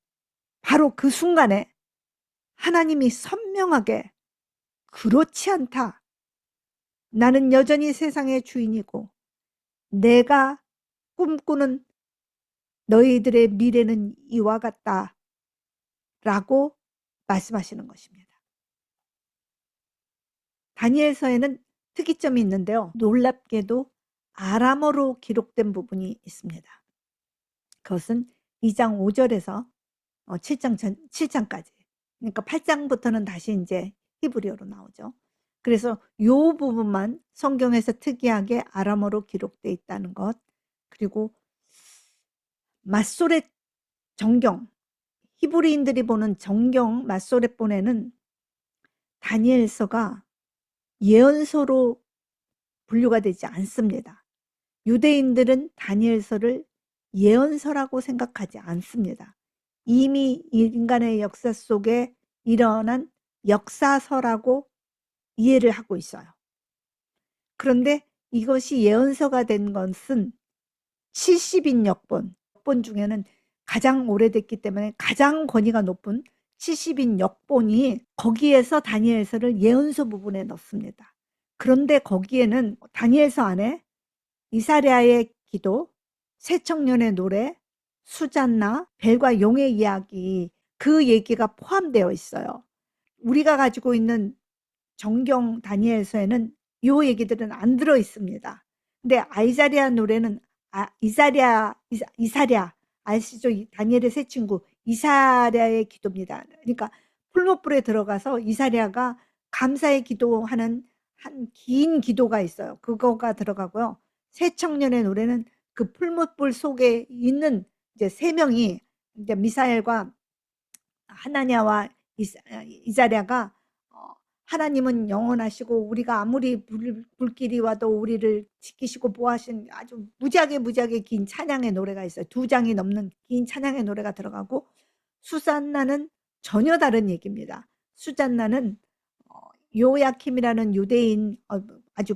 바로 그 순간에 하나님이 선명하게 그렇지 않다. 나는 여전히 세상의 주인이고 내가 꿈꾸는 너희들의 미래는 이와 같다. 라고 말씀하시는 것입니다. 다니엘서에는 특이점이 있는데요. 놀랍게도 아람어로 기록된 부분이 있습니다. 그것은 2장 5절에서 7장까지. 그러니까 8장부터는 다시 이제 히브리어로 나오죠. 그래서 요 부분만 성경에서 특이하게 아람어로 기록되어 있다는 것. 그리고 마소렛 정경, 히브리인들이 보는 정경 마소렛본에는 다니엘서가 예언서로 분류가 되지 않습니다. 유대인들은 다니엘서를 예언서라고 생각하지 않습니다. 이미 인간의 역사 속에 일어난 역사서라고 이해를 하고 있어요. 그런데 이것이 예언서가 된 것은 70인 역본 중에는 가장 오래됐기 때문에 가장 권위가 높은 70인 역본이 거기에서 다니엘서를 예언서 부분에 넣습니다. 그런데 거기에는 다니엘서 안에 이사랴의 기도, 새 청년의 노래, 수잔나, 벨과 용의 이야기, 그 얘기가 포함되어 있어요. 우리가 가지고 있는 정경 다니엘서에는 이 얘기들은 안 들어 있습니다. 근데 이사랴 노래는 이사랴 아시죠? 다니엘의 새 친구 이사랴의 기도입니다. 그러니까 풀무불에 들어가서 이사랴가 감사의 기도하는 한 긴 기도가 있어요. 그거가 들어가고요. 새 청년의 노래는 그 풀무불 속에 있는 이제 세 명이 이제 미사엘과 하나냐와 이사랴가 하나님은 영원하시고 우리가 아무리 불길이 와도 우리를 지키시고 보호하신 아주 무지하게 긴 찬양의 노래가 있어요. 2장이 넘는 긴 찬양의 노래가 들어가고 수잔나는 전혀 다른 얘기입니다. 수잔나는 요야킴이라는 유대인 아주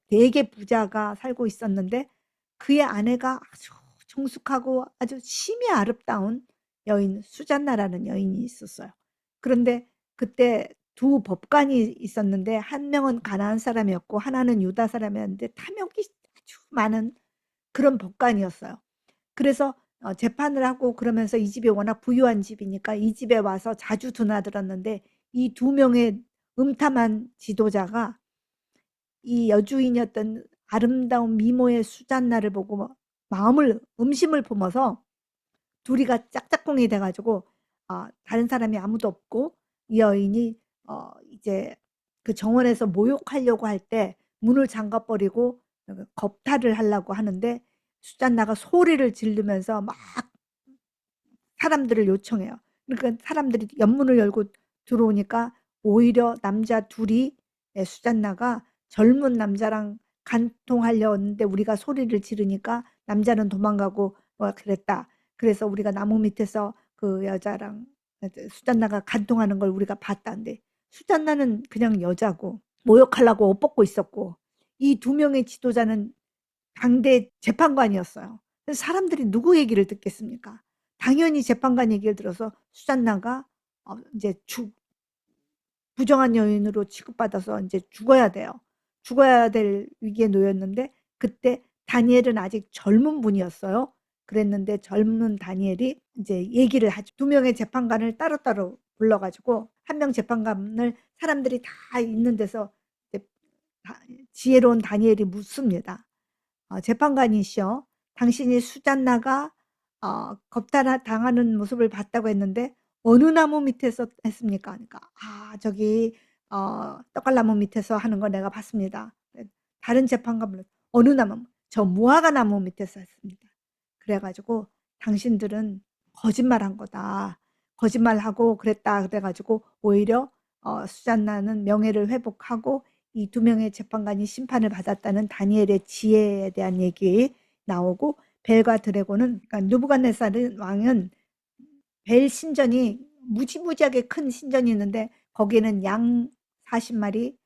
되게 부자가 살고 있었는데 그의 아내가 아주 정숙하고 아주 심히 아름다운 여인 수잔나라는 여인이 있었어요. 그런데 그때 두 법관이 있었는데 한 명은 가나안 사람이었고 하나는 유다 사람이었는데 탐욕이 아주 많은 그런 법관이었어요. 그래서 재판을 하고 그러면서 이 집이 워낙 부유한 집이니까 이 집에 와서 자주 드나들었는데 이 2명의 음탐한 지도자가 이 여주인이었던 아름다운 미모의 수잔나를 보고 음심을 품어서 둘이가 짝짝꿍이 돼가지고 다른 사람이 아무도 없고 이 여인이 이제 그 정원에서 모욕하려고 할 때 문을 잠가버리고 겁탈을 하려고 하는데 수잔나가 소리를 지르면서 막 사람들을 요청해요. 그러니까 사람들이 연문을 열고 들어오니까 오히려 남자 둘이 수잔나가 젊은 남자랑 간통하려 했는데 우리가 소리를 지르니까 남자는 도망가고 그랬다. 그래서 우리가 나무 밑에서 그 여자랑 수잔나가 간통하는 걸 우리가 봤다는데 수잔나는 그냥 여자고 모욕하려고 옷 벗고 있었고 이 2명의 지도자는 당대 재판관이었어요. 그래서 사람들이 누구 얘기를 듣겠습니까? 당연히 재판관 얘기를 들어서 수잔나가 이제 부정한 여인으로 취급받아서 이제 죽어야 돼요. 죽어야 될 위기에 놓였는데 그때 다니엘은 아직 젊은 분이었어요. 그랬는데 젊은 다니엘이 이제 얘기를 하죠. 2명의 재판관을 따로따로 불러가지고 한 명 재판관을 사람들이 다 있는 데서 지혜로운 다니엘이 묻습니다. 재판관이시여, 당신이 수잔나가 겁탈당하는 모습을 봤다고 했는데 어느 나무 밑에서 했습니까? 그러니까 저기 떡갈나무 밑에서 하는 거 내가 봤습니다. 다른 재판관은 어느 나무? 저 무화과 나무 밑에서 했습니다. 그래가지고 당신들은 거짓말한 거다. 거짓말하고 그랬다 그래 가지고 오히려 수잔나는 명예를 회복하고 이 두 명의 재판관이 심판을 받았다는 다니엘의 지혜에 대한 얘기 나오고, 벨과 드래곤은, 그러니까 느부갓네살 왕은 벨 신전이 무지무지하게 큰 신전이 있는데 거기에는 양 40마리,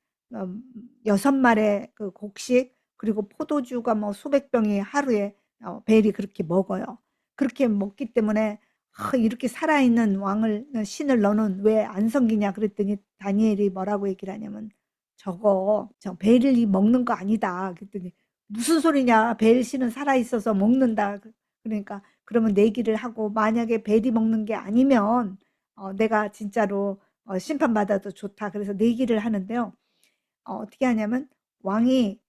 6마리의 그 곡식, 그리고 포도주가 뭐 수백 병이 하루에 벨이 그렇게 먹어요. 그렇게 먹기 때문에 이렇게 살아있는 왕을, 신을 너는 왜 안 섬기냐 그랬더니 다니엘이 뭐라고 얘기를 하냐면, 저 벨이 먹는 거 아니다 그랬더니, 무슨 소리냐, 벨 신은 살아있어서 먹는다. 그러니까 그러면 내기를 하고, 만약에 벨이 먹는 게 아니면 내가 진짜로 심판받아도 좋다. 그래서 내기를 하는데요. 어떻게 하냐면 왕이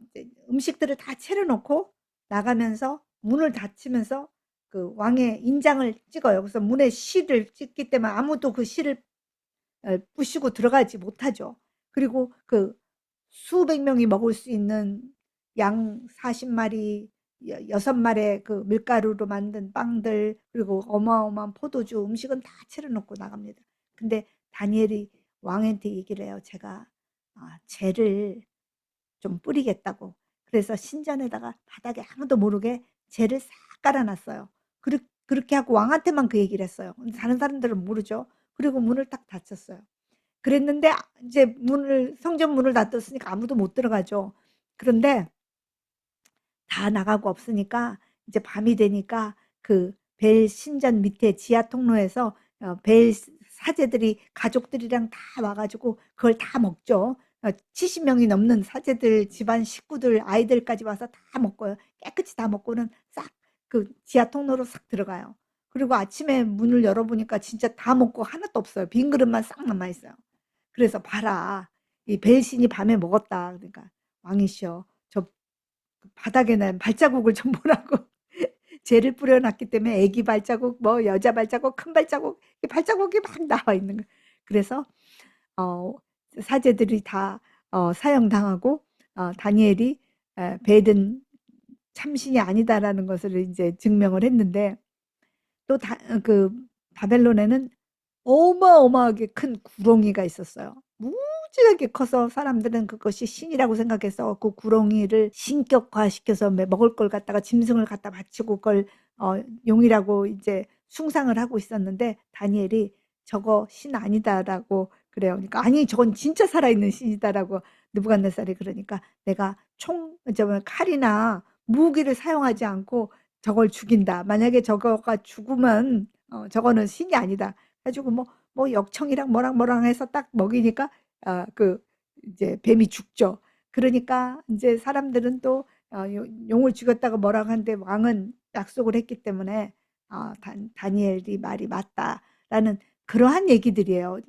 이제 음식들을 다 차려놓고 나가면서 문을 닫히면서 그 왕의 인장을 찍어요. 그래서 문에 실을 찍기 때문에 아무도 그 실을 부시고 들어가지 못하죠. 그리고 그 수백 명이 먹을 수 있는 양 40마리, 6마리의 그 밀가루로 만든 빵들, 그리고 어마어마한 포도주, 음식은 다 차려놓고 나갑니다. 근데 다니엘이 왕한테 얘기를 해요. 제가 재를 좀 뿌리겠다고. 그래서 신전에다가 바닥에 아무도 모르게 재를 싹 깔아놨어요. 그렇게 하고 왕한테만 그 얘기를 했어요. 근데 다른 사람들은 모르죠. 그리고 문을 딱 닫혔어요. 그랬는데 이제 성전 문을 닫았으니까 아무도 못 들어가죠. 그런데 다 나가고 없으니까 이제 밤이 되니까 그 벨 신전 밑에 지하 통로에서 벨 사제들이 가족들이랑 다 와가지고 그걸 다 먹죠. 70명이 넘는 사제들, 집안 식구들, 아이들까지 와서 다 먹고요. 깨끗이 다 먹고는 싹 그 지하 통로로 싹 들어가요. 그리고 아침에 문을 열어보니까 진짜 다 먹고 하나도 없어요. 빈 그릇만 싹 남아있어요. 그래서 봐라, 이 벨신이 밤에 먹었다. 그러니까 왕이시여, 저 바닥에는 발자국을 좀 보라고. 재를 뿌려놨기 때문에 애기 발자국, 뭐 여자 발자국, 큰 발자국, 발자국이 막 나와 있는 거예요. 그래서 어, 사제들이 다 사형당하고, 다니엘이 벨은 참신이 아니다라는 것을 이제 증명을 했는데, 또 그 바벨론에는 어마어마하게 큰 구렁이가 있었어요. 무지하게 커서 사람들은 그것이 신이라고 생각해서 그 구렁이를 신격화시켜서 먹을 걸 갖다가 짐승을 갖다 바치고 그걸 용이라고 이제 숭상을 하고 있었는데, 다니엘이 저거 신 아니다라고 그래요. 그러니까 아니 저건 진짜 살아있는 신이다라고 느부갓네살이 그러니까, 내가 칼이나 무기를 사용하지 않고 저걸 죽인다. 만약에 저거가 죽으면 저거는 신이 아니다. 가지고 뭐 역청이랑 뭐랑 해서 딱 먹이니까 그 이제 뱀이 죽죠. 그러니까 이제 사람들은 또 용을 죽였다고 뭐라고 하는데, 왕은 약속을 했기 때문에 다니엘이 말이 맞다라는 그러한 얘기들이에요.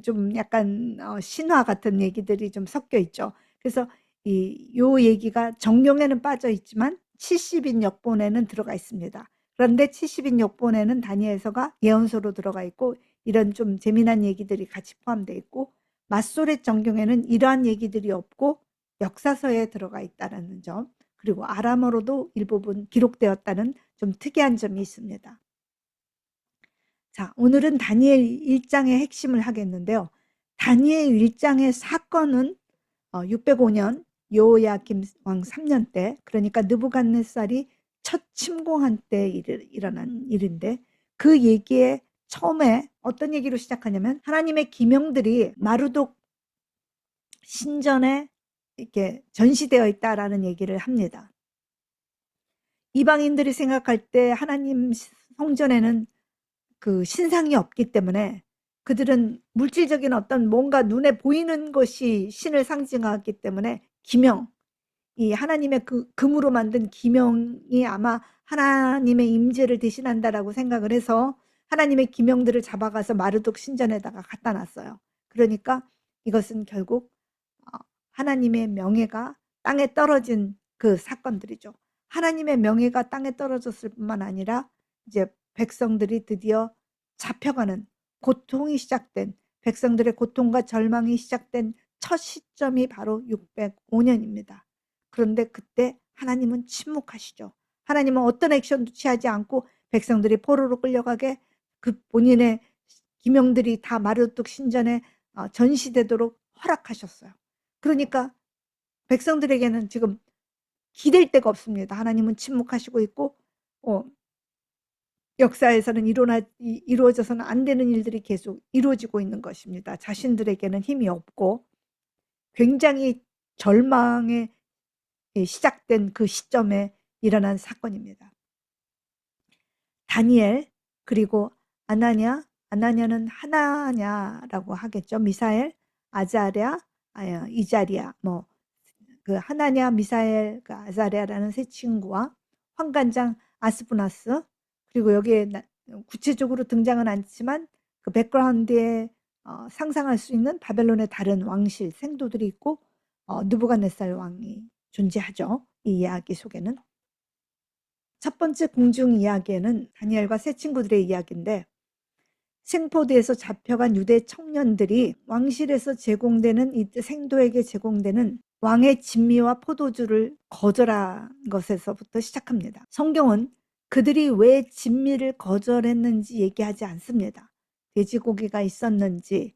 좀 약간 신화 같은 얘기들이 좀 섞여 있죠. 그래서 요 얘기가 정령에는 빠져 있지만 70인 역본에는 들어가 있습니다. 그런데 70인 역본에는 다니엘서가 예언서로 들어가 있고, 이런 좀 재미난 얘기들이 같이 포함되어 있고, 마소렛 정경에는 이러한 얘기들이 없고 역사서에 들어가 있다는 점, 그리고 아람어로도 일부분 기록되었다는 좀 특이한 점이 있습니다. 자, 오늘은 다니엘 1장의 핵심을 하겠는데요. 다니엘 1장의 사건은 605년 여호야김 왕 3년 때, 그러니까 느부갓네살이 첫 침공한 때 일어난 일인데, 그 얘기에 처음에 어떤 얘기로 시작하냐면, 하나님의 기명들이 마르독 신전에 이렇게 전시되어 있다라는 얘기를 합니다. 이방인들이 생각할 때 하나님 성전에는 그 신상이 없기 때문에 그들은 물질적인 어떤 뭔가 눈에 보이는 것이 신을 상징하기 때문에 기명, 이 하나님의 그 금으로 만든 기명이 아마 하나님의 임재를 대신한다라고 생각을 해서 하나님의 기명들을 잡아가서 마르독 신전에다가 갖다 놨어요. 그러니까 이것은 결국 하나님의 명예가 땅에 떨어진 그 사건들이죠. 하나님의 명예가 땅에 떨어졌을 뿐만 아니라 이제 백성들이 드디어 잡혀가는, 고통이 시작된, 백성들의 고통과 절망이 시작된 첫 시점이 바로 605년입니다. 그런데 그때 하나님은 침묵하시죠. 하나님은 어떤 액션도 취하지 않고 백성들이 포로로 끌려가게 그 본인의 기명들이 다 마르뚝 신전에 전시되도록 허락하셨어요. 그러니까 백성들에게는 지금 기댈 데가 없습니다. 하나님은 침묵하시고 있고 역사에서는 이루어져서는 안 되는 일들이 계속 이루어지고 있는 것입니다. 자신들에게는 힘이 없고 굉장히 절망에 시작된 그 시점에 일어난 사건입니다. 다니엘 그리고 아나냐는 하나냐라고 하겠죠. 미사엘, 아자랴, 이자리야 그 하나냐, 미사엘, 그 아자랴라는 세 친구와 환관장 아스부나스 그리고 여기에 구체적으로 등장은 않지만 그 백그라운드에 상상할 수 있는 바벨론의 다른 왕실 생도들이 있고 느부갓네살 왕이 존재하죠. 이 이야기 속에는 첫 번째 공중 이야기에는 다니엘과 세 친구들의 이야기인데 생포대에서 잡혀간 유대 청년들이 왕실에서 제공되는 이 생도에게 제공되는 왕의 진미와 포도주를 거절한 것에서부터 시작합니다. 성경은 그들이 왜 진미를 거절했는지 얘기하지 않습니다. 돼지고기가 있었는지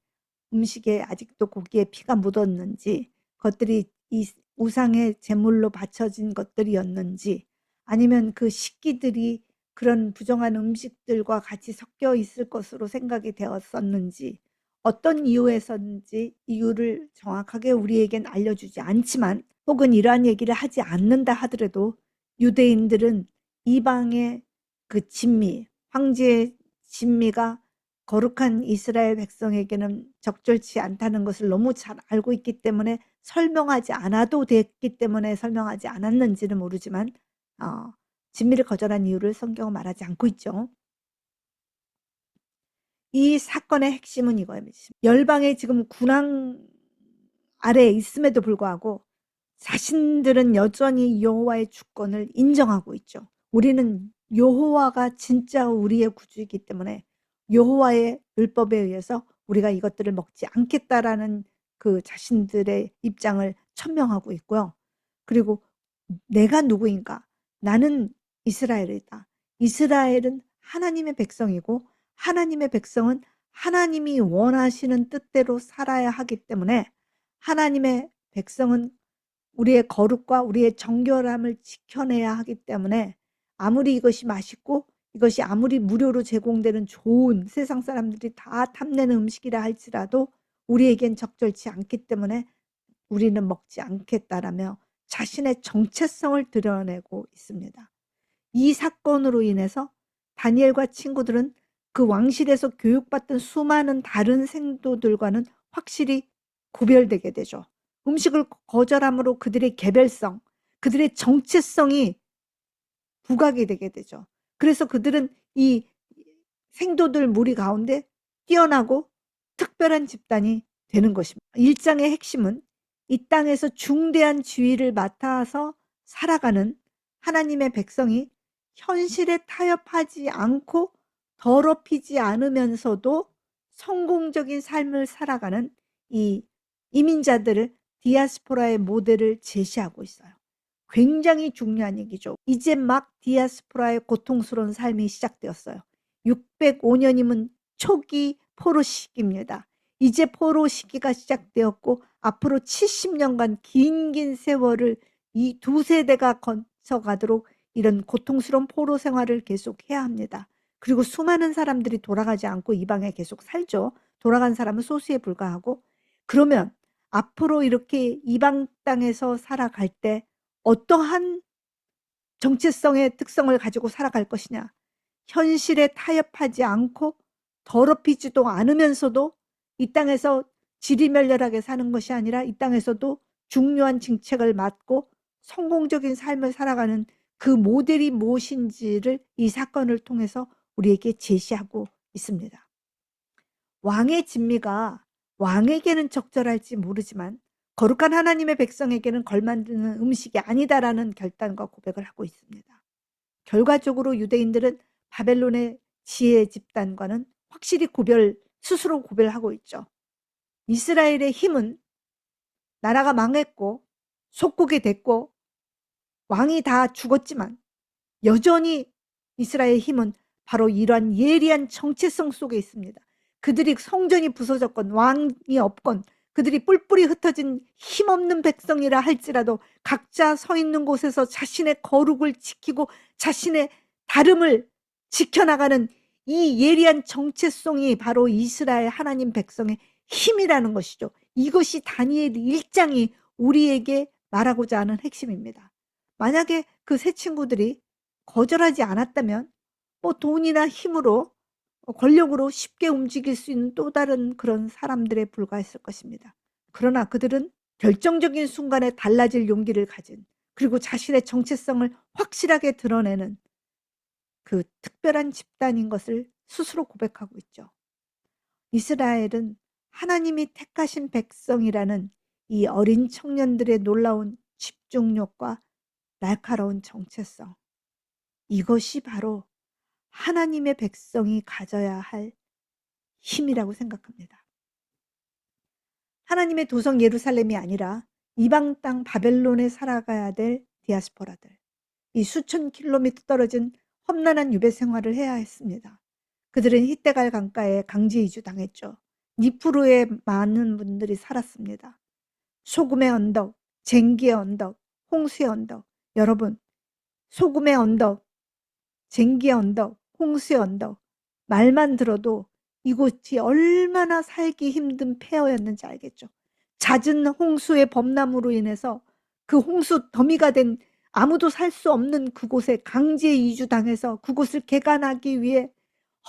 음식에 아직도 고기에 피가 묻었는지 그것들이 이 우상의 제물로 바쳐진 것들이었는지 아니면 그 식기들이 그런 부정한 음식들과 같이 섞여 있을 것으로 생각이 되었었는지 어떤 이유에서인지 이유를 정확하게 우리에겐 알려주지 않지만 혹은 이러한 얘기를 하지 않는다 하더라도 유대인들은 이방의 그 진미, 황제의 진미가 거룩한 이스라엘 백성에게는 적절치 않다는 것을 너무 잘 알고 있기 때문에 설명하지 않아도 됐기 때문에 설명하지 않았는지는 모르지만 진미를 거절한 이유를 성경은 말하지 않고 있죠. 이 사건의 핵심은 이거예요. 열방의 지금 군왕 아래에 있음에도 불구하고 자신들은 여전히 여호와의 주권을 인정하고 있죠. 우리는 여호와가 진짜 우리의 구주이기 때문에 여호와의 율법에 의해서 우리가 이것들을 먹지 않겠다라는 그 자신들의 입장을 천명하고 있고요. 그리고 내가 누구인가? 나는 이스라엘이다. 이스라엘은 하나님의 백성이고 하나님의 백성은 하나님이 원하시는 뜻대로 살아야 하기 때문에 하나님의 백성은 우리의 거룩과 우리의 정결함을 지켜내야 하기 때문에 아무리 이것이 맛있고 이것이 아무리 무료로 제공되는 좋은 세상 사람들이 다 탐내는 음식이라 할지라도 우리에겐 적절치 않기 때문에 우리는 먹지 않겠다라며 자신의 정체성을 드러내고 있습니다. 이 사건으로 인해서 다니엘과 친구들은 그 왕실에서 교육받던 수많은 다른 생도들과는 확실히 구별되게 되죠. 음식을 거절함으로 그들의 개별성, 그들의 정체성이 부각이 되게 되죠. 그래서 그들은 이 생도들 무리 가운데 뛰어나고 특별한 집단이 되는 것입니다. 1장의 핵심은 이 땅에서 중대한 지위를 맡아서 살아가는 하나님의 백성이 현실에 타협하지 않고 더럽히지 않으면서도 성공적인 삶을 살아가는 이 이민자들을 디아스포라의 모델을 제시하고 있어요. 굉장히 중요한 얘기죠. 이제 막 디아스포라의 고통스러운 삶이 시작되었어요. 605년이면 초기 포로 시기입니다. 이제 포로 시기가 시작되었고 앞으로 70년간 긴 세월을 이 두 세대가 거쳐가도록 이런 고통스러운 포로 생활을 계속 해야 합니다. 그리고 수많은 사람들이 돌아가지 않고 이방에 계속 살죠. 돌아간 사람은 소수에 불과하고 그러면 앞으로 이렇게 이방 땅에서 살아갈 때 어떠한 정체성의 특성을 가지고 살아갈 것이냐. 현실에 타협하지 않고 더럽히지도 않으면서도 이 땅에서 지리멸렬하게 사는 것이 아니라 이 땅에서도 중요한 직책을 맡고 성공적인 삶을 살아가는 그 모델이 무엇인지를 이 사건을 통해서 우리에게 제시하고 있습니다. 왕의 진미가 왕에게는 적절할지 모르지만 거룩한 하나님의 백성에게는 걸맞는 음식이 아니다라는 결단과 고백을 하고 있습니다. 결과적으로 유대인들은 바벨론의 지혜 집단과는 확실히 스스로 구별하고 있죠. 이스라엘의 힘은 나라가 망했고 속국이 됐고 왕이 다 죽었지만 여전히 이스라엘의 힘은 바로 이러한 예리한 정체성 속에 있습니다. 그들이 성전이 부서졌건 왕이 없건 그들이 뿔뿔이 흩어진 힘없는 백성이라 할지라도 각자 서 있는 곳에서 자신의 거룩을 지키고 자신의 다름을 지켜나가는 이 예리한 정체성이 바로 이스라엘 하나님 백성의 힘이라는 것이죠. 이것이 다니엘 1장이 우리에게 말하고자 하는 핵심입니다. 만약에 그 세 친구들이 거절하지 않았다면 돈이나 힘으로 권력으로 쉽게 움직일 수 있는 또 다른 그런 사람들에 불과했을 것입니다. 그러나 그들은 결정적인 순간에 달라질 용기를 가진, 그리고 자신의 정체성을 확실하게 드러내는 그 특별한 집단인 것을 스스로 고백하고 있죠. 이스라엘은 하나님이 택하신 백성이라는 이 어린 청년들의 놀라운 집중력과 날카로운 정체성, 이것이 바로 하나님의 백성이 가져야 할 힘이라고 생각합니다. 하나님의 도성 예루살렘이 아니라 이방 땅 바벨론에 살아가야 될 디아스포라들, 이 수천 킬로미터 떨어진 험난한 유배 생활을 해야 했습니다. 그들은 히데갈 강가에 강제 이주당했죠. 니프루에 많은 분들이 살았습니다. 소금의 언덕, 쟁기의 언덕, 홍수의 언덕. 여러분, 소금의 언덕, 쟁기의 언덕, 홍수의 언덕, 말만 들어도 이곳이 얼마나 살기 힘든 폐허였는지 알겠죠. 잦은 홍수의 범람으로 인해서 그 홍수 더미가 된 아무도 살 수 없는 그곳에 강제 이주당해서 그곳을 개간하기 위해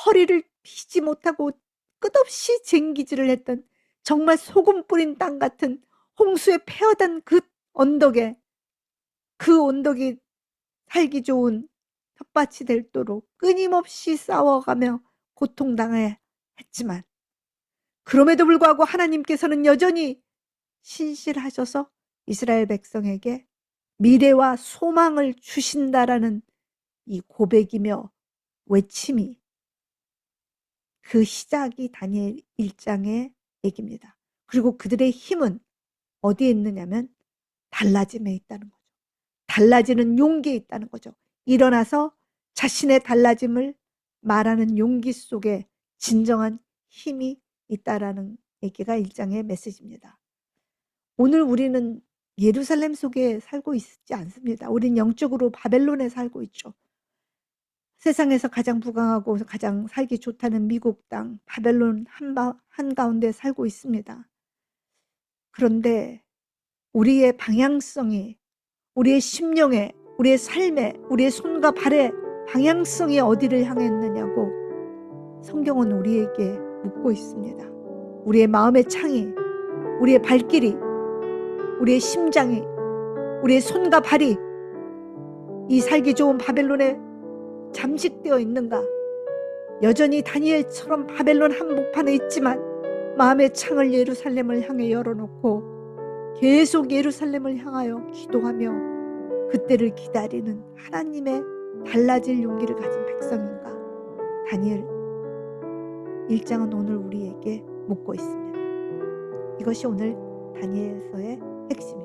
허리를 펴지 못하고 끝없이 쟁기질을 했던, 정말 소금 뿌린 땅 같은 홍수에 폐허된 그 언덕에, 그 언덕이 살기 좋은 텃밭이 될도록 끊임없이 싸워가며 고통당해 했지만, 그럼에도 불구하고 하나님께서는 여전히 신실하셔서 이스라엘 백성에게 미래와 소망을 주신다라는 이 고백이며 외침이, 그 시작이 다니엘 1장의 얘기입니다. 그리고 그들의 힘은 어디에 있느냐면 달라짐에 있다는 거죠. 달라지는 용기에 있다는 거죠. 일어나서 자신의 달라짐을 말하는 용기 속에 진정한 힘이 있다라는 얘기가 1장의 메시지입니다. 오늘 우리는 예루살렘 속에 살고 있지 않습니다. 우린 영적으로 바벨론에 살고 있죠. 세상에서 가장 부강하고 가장 살기 좋다는 미국 땅 바벨론 한가운데 살고 있습니다. 그런데 우리의 방향성이, 우리의 심령에, 우리의 삶에, 우리의 손과 발의 방향성이 어디를 향해 있느냐고 성경은 우리에게 묻고 있습니다. 우리의 마음의 창이, 우리의 발길이, 우리의 심장이, 우리의 손과 발이 이 살기 좋은 바벨론에 잠식되어 있는가? 여전히 다니엘처럼 바벨론 한복판에 있지만 마음의 창을 예루살렘을 향해 열어놓고 계속 예루살렘을 향하여 기도하며 그때를 기다리는 하나님의 달라질 용기를 가진 백성인가? 다니엘 1장은 오늘 우리에게 묻고 있습니다. 이것이 오늘 다니엘서의 핵심입니다.